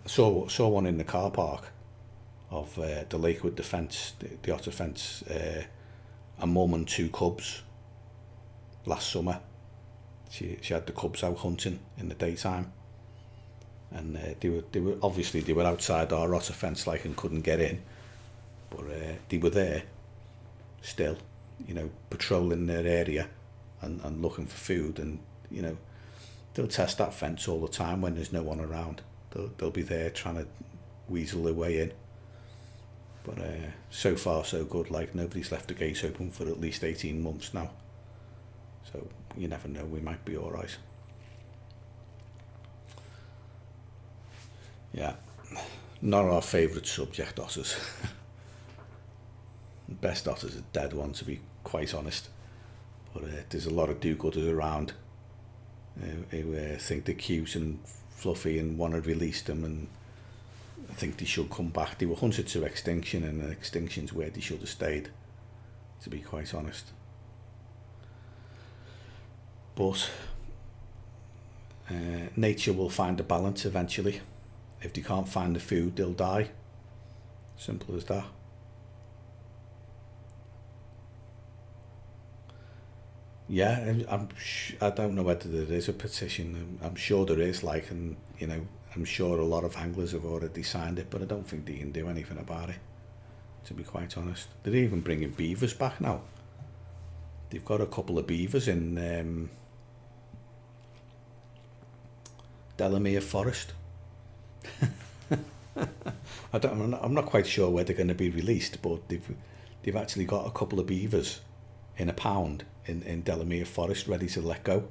Saw one in the car park of the Lakewood defence, the otter fence, a mum and 2 cubs last summer. She had the cubs out hunting in the daytime, and they were obviously they were outside our otter fence like and couldn't get in, but they were there still, you know, patrolling their area and looking for food, and you know, they'll test that fence all the time when there's no one around. They'll be there trying to weasel their way in. But so far so good, like nobody's left the gate open for at least 18 months now. So you never know, we might be alright. Yeah, not our favourite subject, otters. The best otters are dead ones, to be quite honest. But there's a lot of do-gooders around who think they're cute and fluffy and want to release them, and I think they should come back. They were hunted to extinction, and extinction's where they should have stayed, to be quite honest. But nature will find a balance eventually. If they can't find the food, they'll die. Simple as that. Yeah, I don't know whether there is a petition. I'm sure there is, like, and you know, I'm sure a lot of anglers have already signed it, but I don't think they can do anything about it, to be quite honest. They're even bringing beavers back now. They've got a couple of beavers in Delamere Forest. I'm not quite sure where they're going to be released, but they've actually got a couple of beavers in a pound in Delamere Forest ready to let go.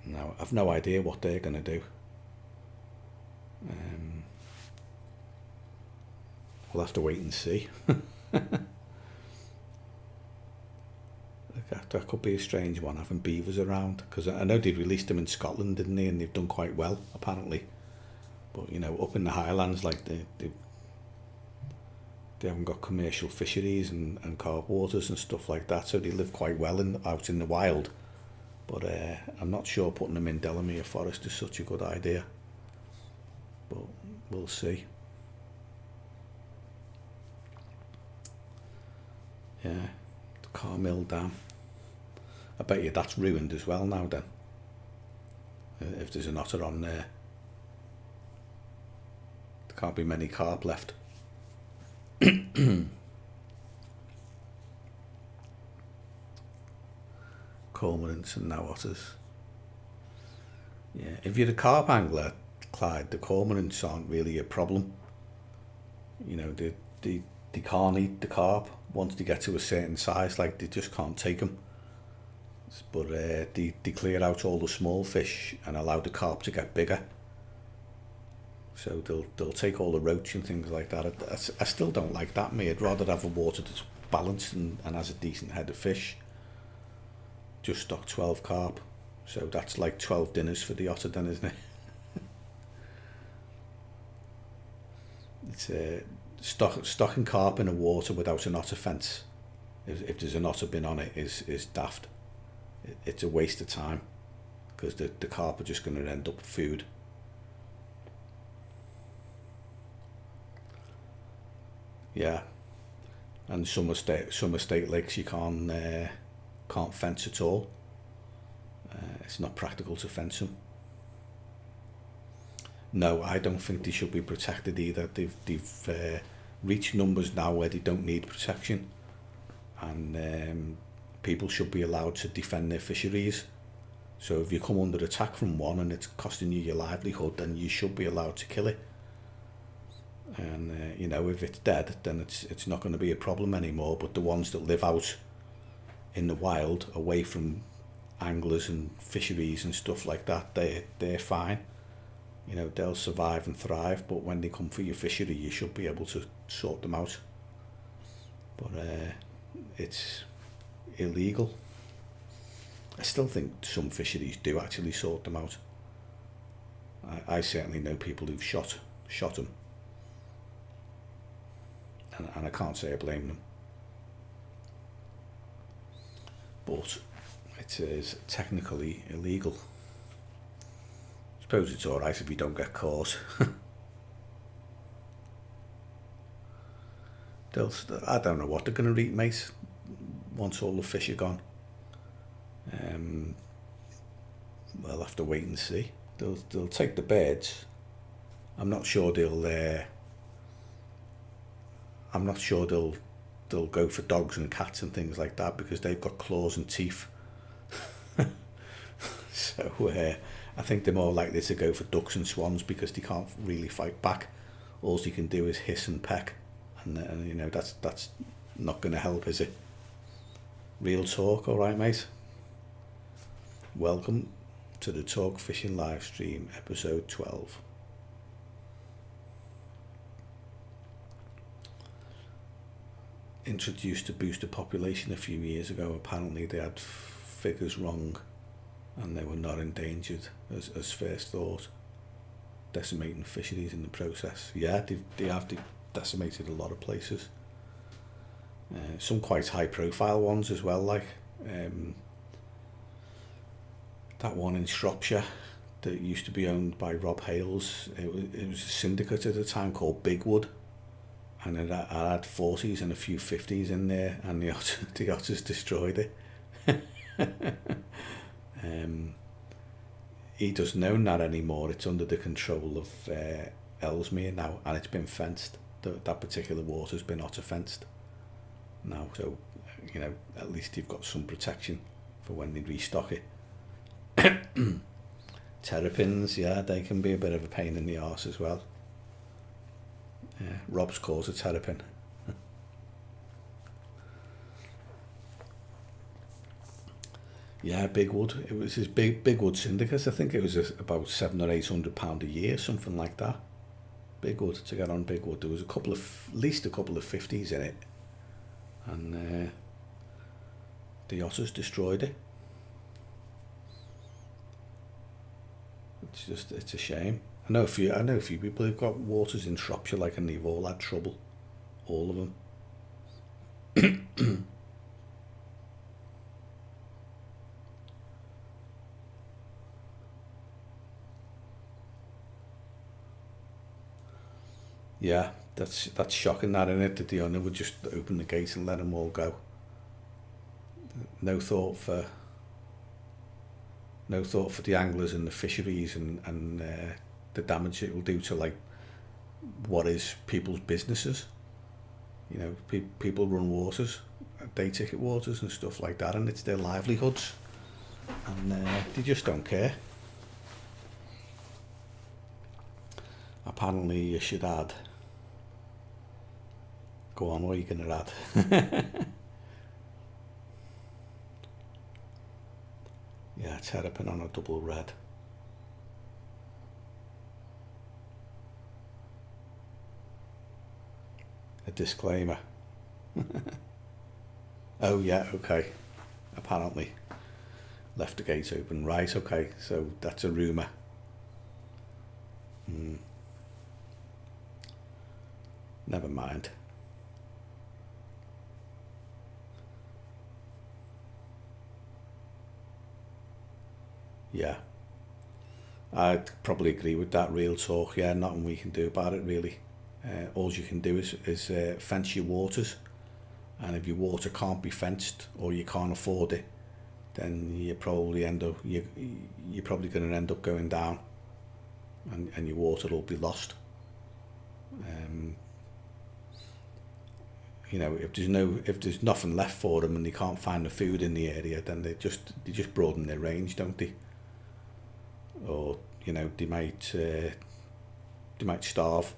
Now, I've no idea what they're going to do. We'll have to wait and see. That could be a strange one, having beavers around, because I know they released them in Scotland, didn't they, and they've done quite well apparently. But you know, up in the Highlands, like they haven't got commercial fisheries and carp waters and stuff like that, so they live quite well out in the wild. But I'm not sure putting them in Delamere Forest is such a good idea. But we'll see. Yeah, the Carmill Dam. I bet you that's ruined as well now then. If there's an otter on there. There can't be many carp left. Cormorants and now otters. Yeah, if you're a carp angler, Clyde, the cormorants aren't really a problem. You know, they can't eat the carp once they get to a certain size, like they just can't take them. But they clear out all the small fish and allow the carp to get bigger. So they'll take all the roach and things like that. I still don't like that, me. I'd rather have a water that's balanced and has a decent head of fish. Just stock 12 carp. So that's like 12 dinners for the otter then, isn't it? It's stocking carp in a water without an otter fence, if there's an otter bin on it, is daft. It's a waste of time, because the carp are just going to end up with food. Yeah, and some estate lakes you can't fence at all. It's not practical to fence them. No, I don't think they should be protected either. They've reached numbers now where they don't need protection, and people should be allowed to defend their fisheries. So if you come under attack from one and it's costing you your livelihood, then you should be allowed to kill it. And you know, if it's dead, then it's not going to be a problem anymore. But the ones that live out in the wild, away from anglers and fisheries and stuff like that, they're fine. You know, they'll survive and thrive. But when they come for your fishery, you should be able to sort them out. But it's illegal. I still think some fisheries do actually sort them out. I certainly know people who've shot them, and I can't say I blame them. But it is technically illegal. I suppose it's alright if you don't get caught. I don't know what they're going to eat, mate, once all the fish are gone. We'll have to wait and see. They'll take the birds. I'm not sure they'll go for dogs and cats and things like that, because they've got claws and teeth. So I think they're more likely to go for ducks and swans, because they can't really fight back. All they can do is hiss and peck, and you know, that's not going to help, is it? Real talk, all right, mate. Welcome to the Talk Fishing live stream, episode 12. Introduced to boost the population a few years ago. Apparently they had figures wrong, and they were not endangered as first thought, decimating fisheries in the process. Yeah, they have decimated a lot of places. Some quite high profile ones as well, like that one in Shropshire that used to be owned by Rob Hales. It was a syndicate at the time called Bigwood, and it had 40s and a few 50s in there, and the otters destroyed it. He doesn't own that anymore. It's under the control of Ellesmere now, and it's been fenced. That particular water's been otter fenced now, so you know, at least you've got some protection for when they restock it. Terrapins, yeah, they can be a bit of a pain in the arse as well. Rob's caught a terrapin. Yeah, Bigwood. It was his Bigwood syndicate. I think it was about £700 or £800 a year, something like that. Bigwood, to get on Bigwood. There was at least a couple of 50s in it, and the otters destroyed it. It's a shame. I know a few people who've got waters in Shropshire, like, and they've all had trouble. All of them. Yeah, that's shocking, that, isn't it? That the owner would just open the gate and let them all go. No thought for the anglers and the fisheries and the damage it will do to, like, what is people's businesses. You know, people run waters, day ticket waters and stuff like that, and it's their livelihoods, and they just don't care. Apparently you should add. Go on, what are you going to add? Yeah, terrapin on a double red. A disclaimer. Oh yeah, okay. Apparently left the gate open. Right, okay, so that's a rumour. Never mind. Yeah, I'd probably agree with that. Real talk. Yeah, nothing we can do about it, really. All you can do is fence your waters, and if your water can't be fenced or you can't afford it, then you're probably going to end up going down, and your water will be lost. you know, if there's nothing left for them and they can't find the food in the area, then they just broaden their range, don't they? Or you know, they might starve,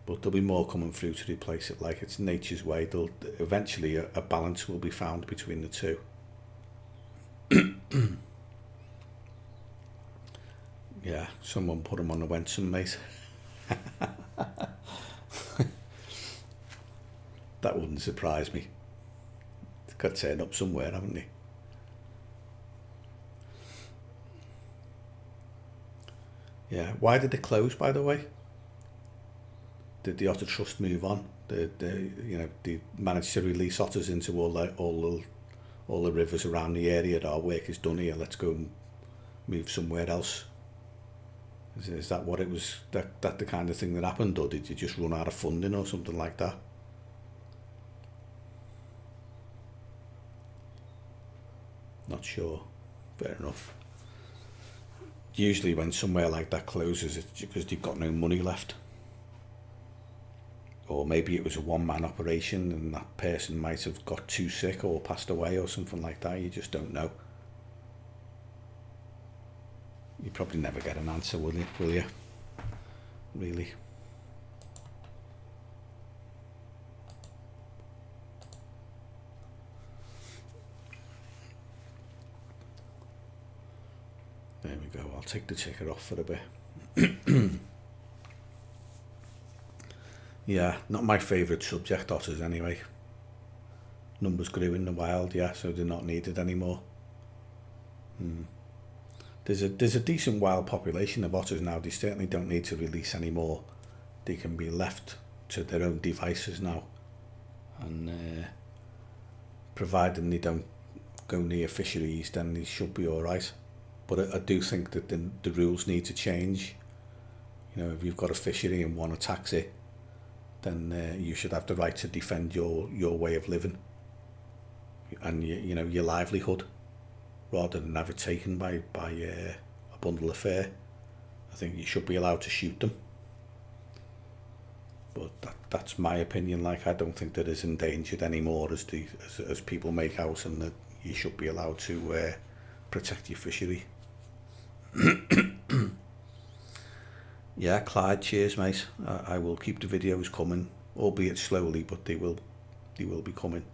but there'll be more coming through to replace it. Like, it's nature's way. They'll eventually a balance will be found between the two. Yeah, someone put them on the Wenson, mate. That wouldn't surprise me. They've got to turn up somewhere, haven't they? Yeah. Why did they close, by the way? Did the Otter Trust move on? They managed to release otters into all the rivers around the area. Our work is done here. Let's go and move somewhere else. Is that what it was? That the kind of thing that happened, or did you just run out of funding or something like that? Not sure. Fair enough. Usually when somewhere like that closes, it's because they've got no money left. Or maybe it was a one-man operation and that person might have got too sick or passed away or something like that. You just don't know. You probably never get an answer, will you? Really? There we go. I'll take the ticker off for a bit. Yeah, not my favourite subject, otters anyway. Numbers grew in the wild, yeah, so they're not needed anymore. There's a decent wild population of otters now. They certainly don't need to release anymore. They can be left to their own devices now, and providing they don't go near fisheries, then they should be all right. But I do think that the rules need to change. You know, if you've got a fishery and one attacks it, then you should have the right to defend your way of living and your livelihood, rather than have it taken by a bundle of fur. I think you should be allowed to shoot them. But that's my opinion. Like, I don't think that it's endangered anymore as people make out, and that you should be allowed to protect your fishery. Yeah, Clyde, cheers, mate. I will keep the videos coming, albeit slowly, but they will be coming.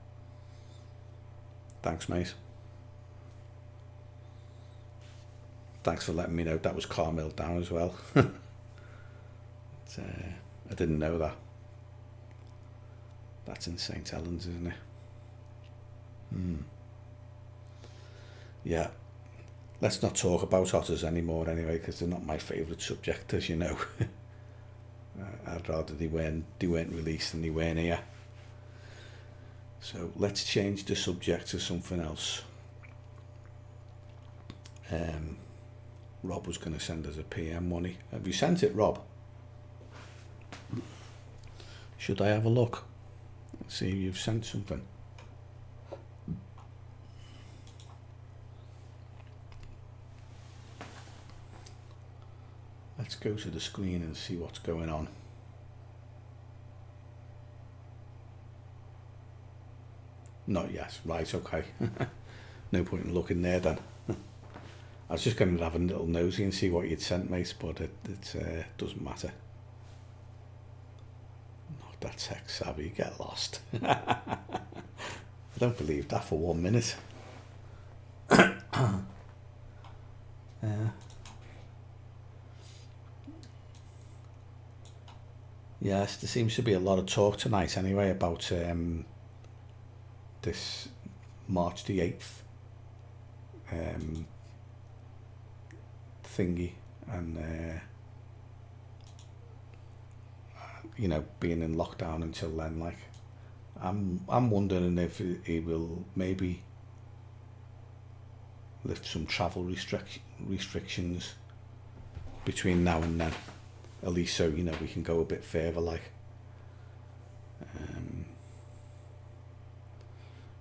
Thanks, mate. Thanks for letting me know that was Carmel down as well. I didn't know that. That's in St. Helens, isn't it? Yeah. Let's not talk about otters anymore anyway, because they're not my favourite subject, as you know. I'd rather they weren't released than they weren't here. So let's change the subject to something else. Rob was going to send us a PM, wasn't he? Have you sent it, Rob? Should I have a look? Let's see if you've sent something. Let's go to the screen and see what's going on. Not yet. Right, okay. No point in looking there then. I was just going to have a little nosy and see what you'd sent, mate, but it doesn't matter. Not that tech savvy, get lost. I don't believe that for 1 minute. Yes, there seems to be a lot of talk tonight anyway about this March the 8th thingy, and being in lockdown until then. Like, I'm wondering if he will maybe lift some travel restrictions between now and then, at least so we can go a bit further. Like,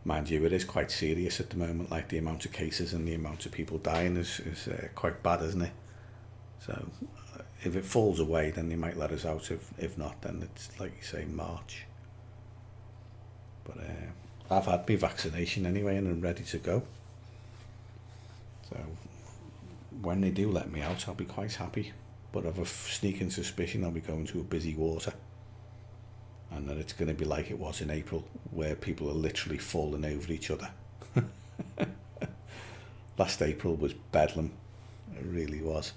mind you, it is quite serious at the moment. Like, the amount of cases and the amount of people dying is quite bad, isn't it? So if it falls away, then they might let us out. If not, then it's like you say, March. But I've had my vaccination anyway and I'm ready to go. So when they do let me out, I'll be quite happy. But I've a sneaking suspicion I'll be going to a busy water, and that it's going to be like it was in April, where people are literally falling over each other. Last April was bedlam. It really was.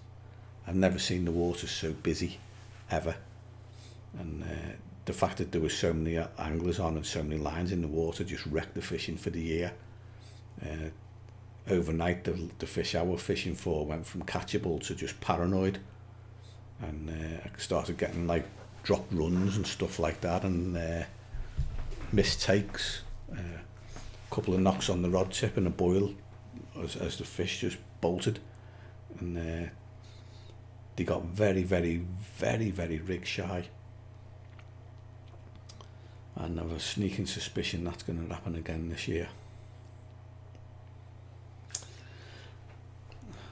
I've never seen the water so busy, ever. And the fact that there were so many anglers on and so many lines in the water just wrecked the fishing for the year. Overnight, the fish I was fishing for went from catchable to just paranoid. And I started getting like drop runs and stuff like that, and missed takes, a couple of knocks on the rod tip and a boil as the fish just bolted. And they got very, very, very, very rig shy. And I have a sneaking suspicion that's going to happen again this year.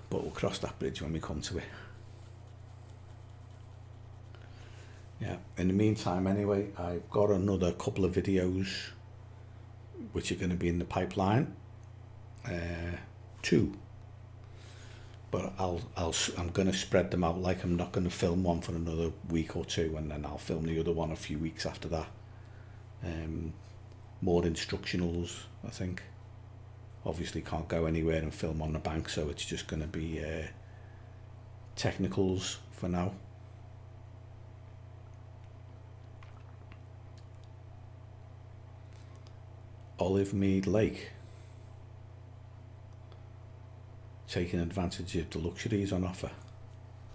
But we'll cross that bridge when we come to it. Yeah, in the meantime anyway, I've got another couple of videos which are going to be in the pipeline. 2. But I'm going to spread them out. Like, I'm not going to film one for another week or 2, and then I'll film the other one a few weeks after that. More instructionals, I think. Obviously can't go anywhere and film on the bank, so it's just going to be technicals for now. Olive Mead Lake, taking advantage of the luxuries on offer.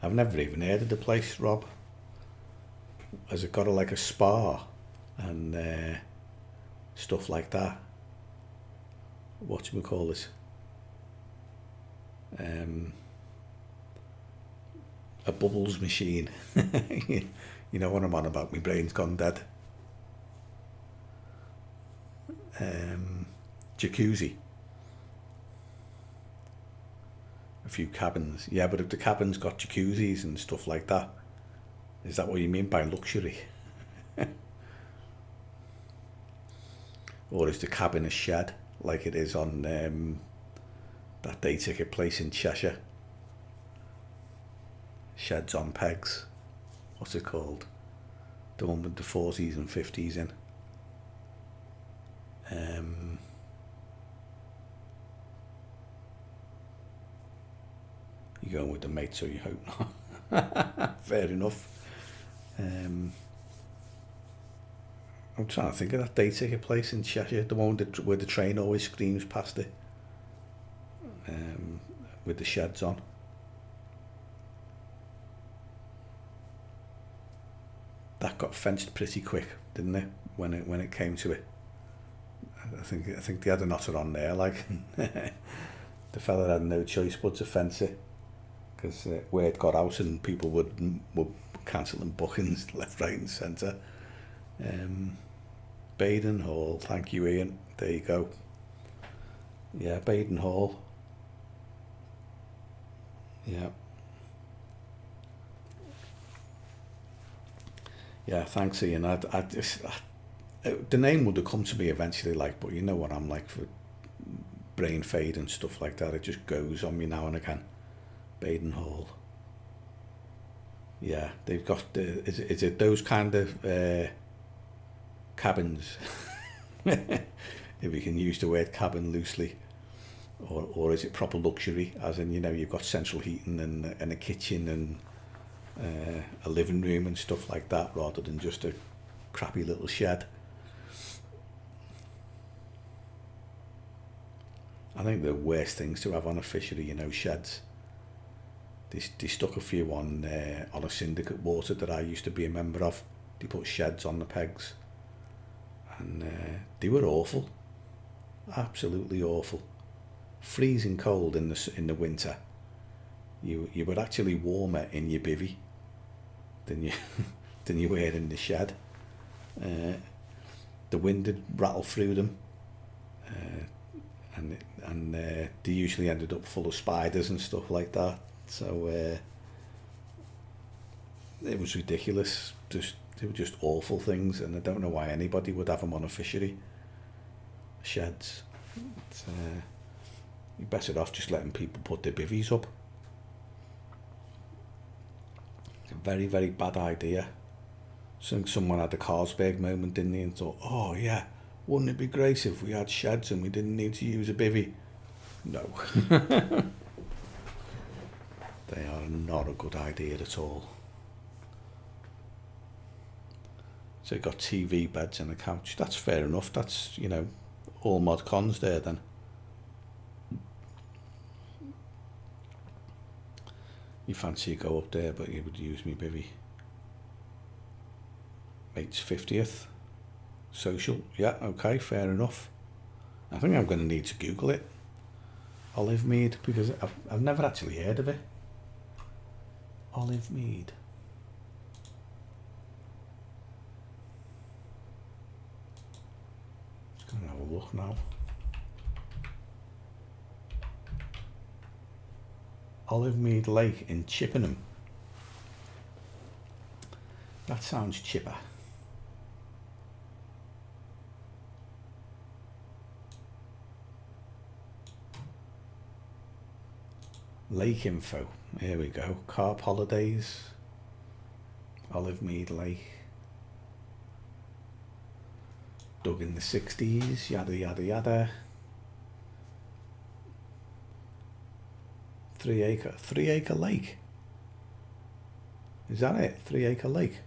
I've never even heard of the place, Rob. Has it got like a spa and stuff like that? Whatchamacallit? A bubbles machine. You know what I'm on about, my brain's gone dead. Jacuzzi. A few cabins. Yeah, but if the cabin's got jacuzzis and stuff like that, is that what you mean by luxury? Or is the cabin a shed, like it is on that day ticket place in Cheshire? Sheds on pegs. What's it called? The one with the 40s and 50s in. You're going with the mate, so you hope not. Fair enough. I'm trying to think of that day ticket place in Cheshire, the one where the train always screams past it, with the sheds on. That got fenced pretty quick, didn't it? When it came to it. I think they had an otter on there, like the fella had no choice but to fence it, because word got out and people were cancelling bookings left, right and centre. Baden Hall, thank you Ian, there you go. Yeah, Baden Hall. Yeah. Yeah, thanks Ian. The name would have come to me eventually, like, but you know what I'm like for brain fade and stuff like that. It just goes on me now and again. Baden Hall. Yeah, they've got is it those kind of cabins? If you can use the word cabin loosely, or is it proper luxury? As in, you know, you've got central heating and a kitchen and a living room and stuff like that, rather than just a crappy little shed. I think the worst things to have on a fishery, you know, sheds. They stuck a few on a syndicate water that I used to be a member of. They put sheds on the pegs, and they were awful, absolutely awful. Freezing cold in the winter. You were actually warmer in your bivvy than you were in the shed. The wind would rattle through them. And they usually ended up full of spiders and stuff like that. So it was ridiculous. They were just awful things, and I don't know why anybody would have them on a fishery. sheds. You're better off just letting people put their bivvies up. It's a very, very bad idea. So someone had a Carlsberg moment, didn't he, and thought, oh yeah, wouldn't it be great if we had sheds and we didn't need to use a bivvy? No. They are not a good idea at all. So you've got TV beds and a couch. That's fair enough. That's, you know, all mod cons there then. You fancy you go up there, but you would use me bivvy. Mate's 50th. Social. Yeah, okay, fair enough. I think I'm going to need to Google it. Olive mead, because I've never actually heard of it. Olive mead. Just going to have a look now. Olive Mead Lake in Chippenham. That sounds chipper. Lake info. Here we go. Carp holidays. Olive Mead Lake. Dug in the 60s. Yada yada yada. 3 acre lake. Is that it? 3 acre lake.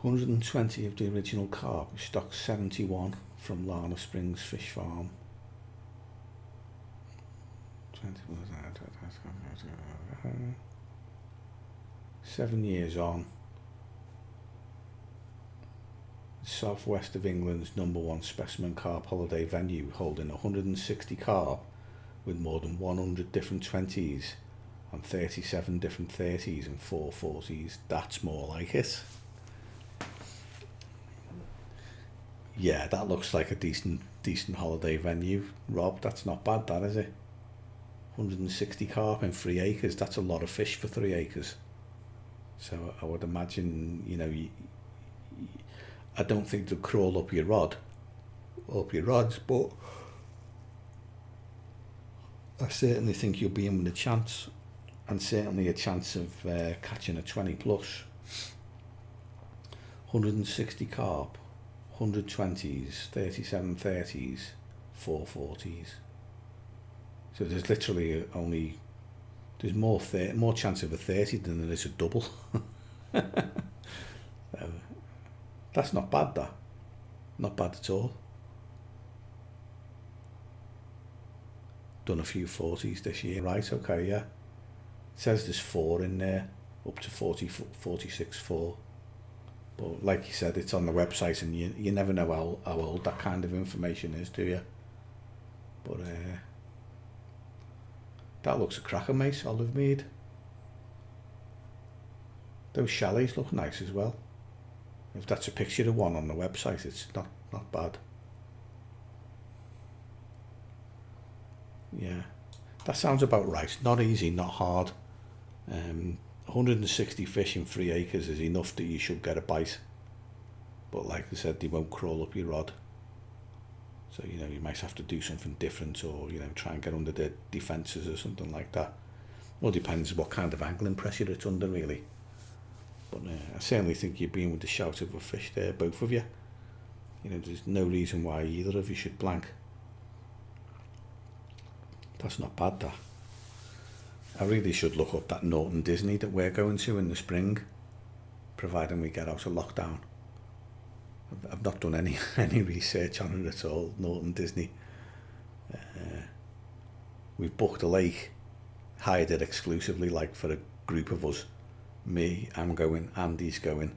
$120 of the original carp, stock 71 from Lana Springs Fish Farm. 7 years on. Southwest of England's #1 specimen carp holiday venue, holding 160 carp with more than 100 different 20s and 37 different 30s and 4 40s. That's more like it. Yeah, that looks like a decent holiday venue, Rob. That's not bad, that, is it? 160 carp in 3 acres. That's a lot of fish for 3 acres. So I would imagine, you know, I don't think they'll crawl up your rods, but I certainly think you'll be in with a chance, and certainly a chance of catching a 20 plus. 160 carp, 120s, 37 30s, 4 40s. So there's literally there's more chance of a 30 than there is a double. That's not bad, that. Not bad at all. Done a few 40s this year. Right, okay, yeah. It says there's 4 in there, up to 40, 46, 4. But like you said, it's on the website, and you never know how old that kind of information is, do you? But that looks a cracker, mate, Olive Mead. Those chalets look nice as well. If that's a picture of one on the website, it's not bad. Yeah, that sounds about right. Not easy, not hard. 160 fish in 3 acres is enough that you should get a bite. But like I said, they won't crawl up your rod. So, you know, you might have to do something different, or, you know, try and get under the defences or something like that. Well, depends what kind of angling pressure it's under, really. But I certainly think you'd be in with the shout of a fish there, both of you. You know, there's no reason why either of you should blank. That's not bad, that. I really should look up that Norton Disney that we're going to in the spring, providing we get out of lockdown. I've not done any research on it at all, Norton Disney. We've booked a lake, hired it exclusively, like for a group of us. Me, I'm going, Andy's going,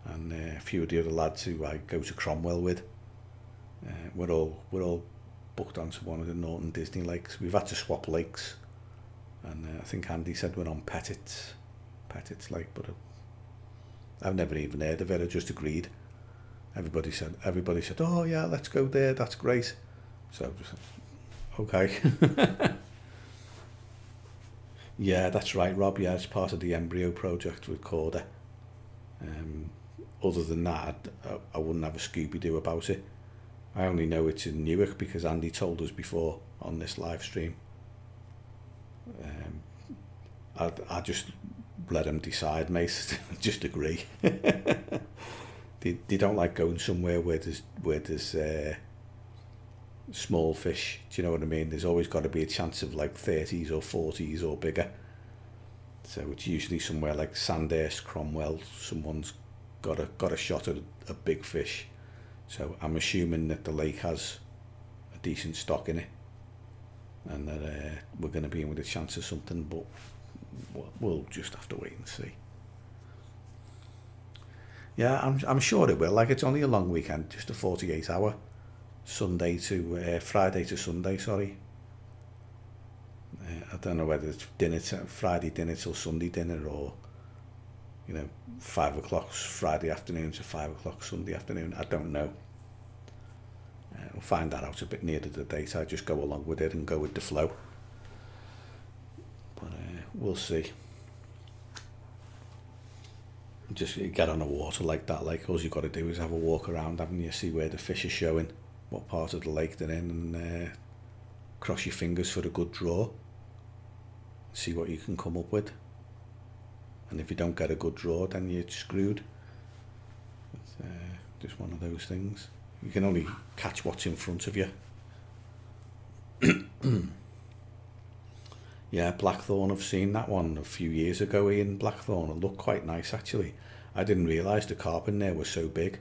and a few of the other lads who I go to Cromwell with. We're all booked onto one of the Norton Disney lakes. We've had to swap lakes, and I think Andy said we're on Pettit's Lake, but I've never even heard of it. I just agreed. Everybody said, oh yeah, let's go there. That's great. So, okay. Yeah, that's right, Rob. Yeah, it's part of the embryo project with Corda. Other than that, I wouldn't have a Scooby-Doo about it. I only know it's in Newark because Andy told us before on this live stream. I just let him decide, mate. Just agree. They don't like going somewhere where there's small fish. Do you know what I mean? There's always got to be a chance of like 30s or 40s or bigger. So it's usually somewhere like Sandhurst, Cromwell. Someone's got a shot at a big fish. So I'm assuming that the lake has a decent stock in it, and that we're going to be in with a chance of something. But we'll just have to wait and see. Yeah, I'm sure it will. Like, it's only a long weekend, just a 48-hour, Friday to Sunday. Sorry. I don't know whether it's Friday dinner till Sunday dinner, or 5 o'clock Friday afternoon to 5 o'clock Sunday afternoon. I don't know. We'll find that out a bit nearer the date. I just go along with it and go with the flow. But we'll see. Just get on a water like that. Like, all you've got to do is have a walk around, haven't you? See where the fish are showing, what part of the lake they're in, and cross your fingers for a good draw. See what you can come up with. And if you don't get a good draw, then you're screwed. It's just one of those things. You can only catch what's in front of you. Yeah, Blackthorn, I've seen that one a few years ago, Ian. Blackthorn, it looked quite nice actually. I didn't realise the carp in there was so big.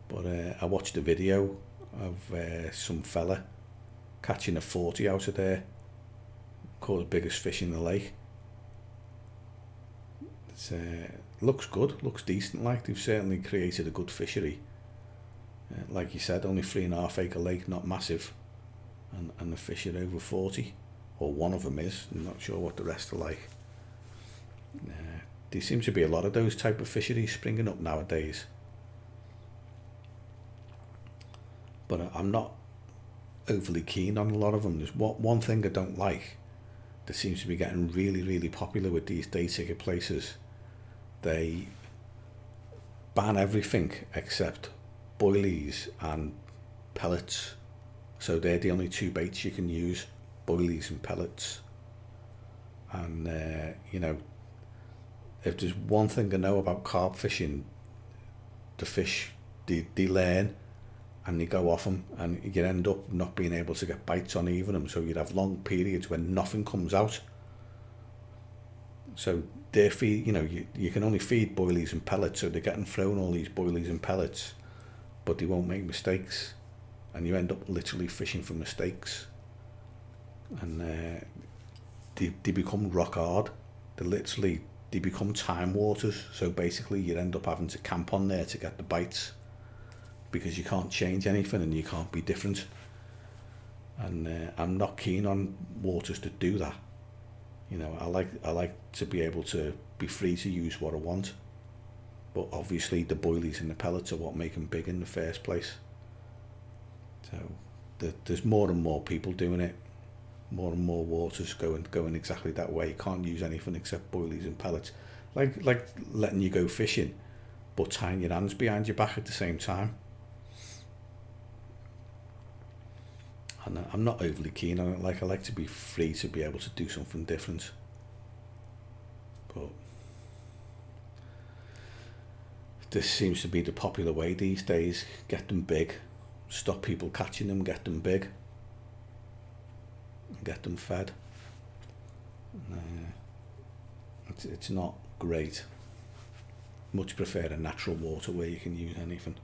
But I watched a video of some fella catching a 40 out of there. Caught the biggest fish in the lake. It's looks good, looks decent. Like, they've certainly created a good fishery. Like you said, only 3.5 acre lake, not massive, and the fish are over 40, or one of them is. I'm not sure what the rest are like. There seems to be a lot of those type of fisheries springing up nowadays, but I'm not overly keen on a lot of them. There's one thing I don't like that seems to be getting really, really popular with these day ticket places. They ban everything except boilies and pellets. So they're the only two baits you can use, boilies and pellets. And if there's one thing I know about carp fishing, the fish, they learn and they go off them, and you end up not being able to get bites on even them. So you'd have long periods when nothing comes out. So they're you can only feed boilies and pellets, so they're getting thrown all these boilies and pellets, but they won't make mistakes, and you end up literally fishing for mistakes. And they become rock hard. They become time waters. So basically you end up having to camp on there to get the bites, because you can't change anything and you can't be different. And I'm not keen on waters to do that. I like to be able to be free to use what I want. But obviously the boilies and the pellets are what make them big in the first place. So there's more and more people doing it. More and more waters going exactly that way. You can't use anything except boilies and pellets. Like letting you go fishing, but tying your hands behind your back at the same time. And I'm not overly keen on it. Like, I like to be free to be able to do something different. But this seems to be the popular way these days. Get them big, stop people catching them, get them big, and get them fed. It's not great. Much prefer a natural water where you can use anything.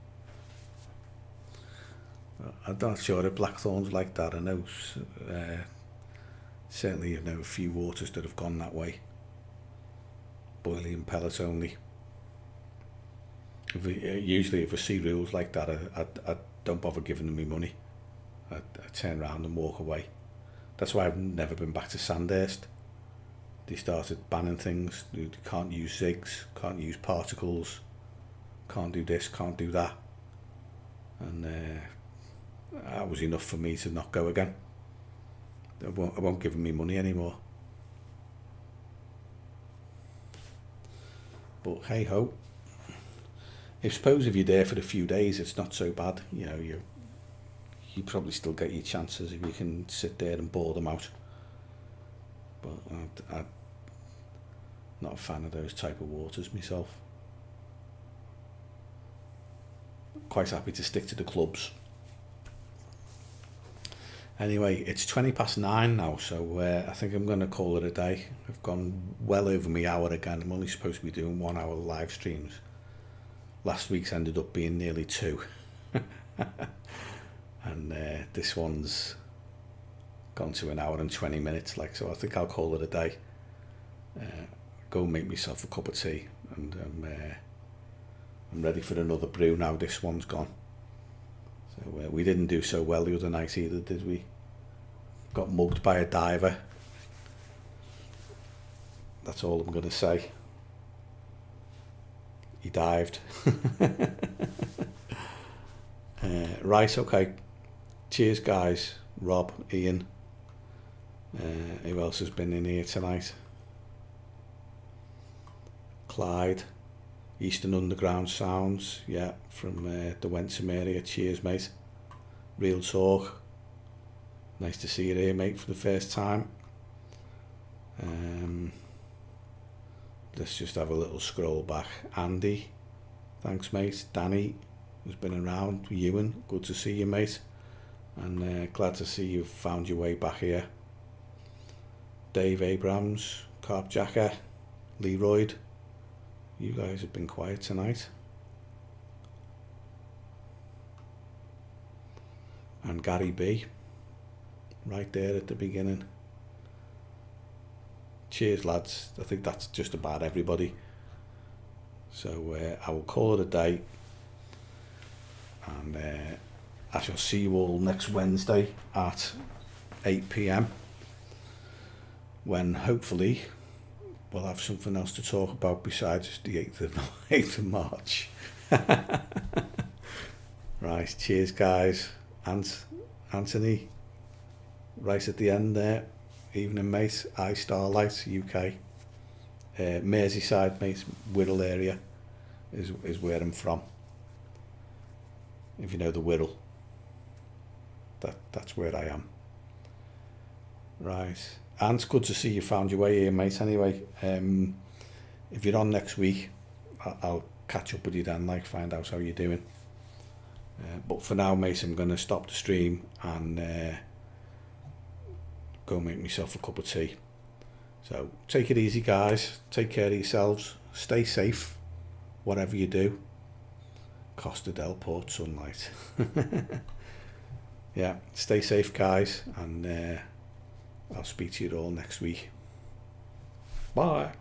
I'm not sure if Blackthorn's like that. I know certainly a few waters that have gone that way. Boilie and pellets only. Usually if I see rules like that, I don't bother giving them my money. I turn around and walk away. That's why I've never been back to Sandhurst. They started banning things. You can't use zigs, can't use particles, can't do this, can't do that. And that was enough for me to not go again. I won't give them me money anymore. But hey ho. suppose if you're there for a few days, it's not so bad. You know, you probably still get your chances if you can sit there and bore them out. But I'm not a fan of those type of waters myself. Quite happy to stick to the clubs. Anyway, it's 9:20 now, so I think I'm going to call it a day. I've gone well over my hour again. I'm only supposed to be doing 1 hour live streams. Last week's ended up being nearly 2. And this one's gone to 1 hour and 20 minutes, like, so I think I'll call it a day. Go make myself a cup of tea, and I'm ready for another brew now this one's gone. So we didn't do so well the other night either, did we? Got mugged by a diver. That's all I'm going to say. He dived. Right, okay. Cheers, guys. Rob, Ian. Who else has been in here tonight? Clyde. Eastern Underground Sounds, yeah, from the Wentham area. Cheers, mate. Real talk. Nice to see you here, mate, for the first time. Let's just have a little scroll back. Andy, thanks, mate. Danny has been around. Ewan, good to see you, mate. And glad to see you've found your way back here. Dave Abrams, Carp Jacker, Leroy. You guys have been quiet tonight. And Gary B, right there at the beginning. Cheers, lads. I think that's just about everybody. So I will call it a day. And I shall see you all next Wednesday at 8 PM. When hopefully we'll have something else to talk about besides the 8th of March. Right, cheers, guys. Anthony, right at the end there. Evening, mate. Starlight, UK. Merseyside, mate. Wirral area is where I'm from. If you know the Wirral, that's where I am. Right. And it's good to see you found your way here, mate. Anyway, if you're on next week, I'll catch up with you then, like, find out how you're doing. But for now, mate, I'm going to stop the stream and go make myself a cup of tea. So take it easy, guys. Take care of yourselves. Stay safe, whatever you do. Costa del Port sunlight. Yeah, stay safe, guys, and I'll speak to you all next week. Bye.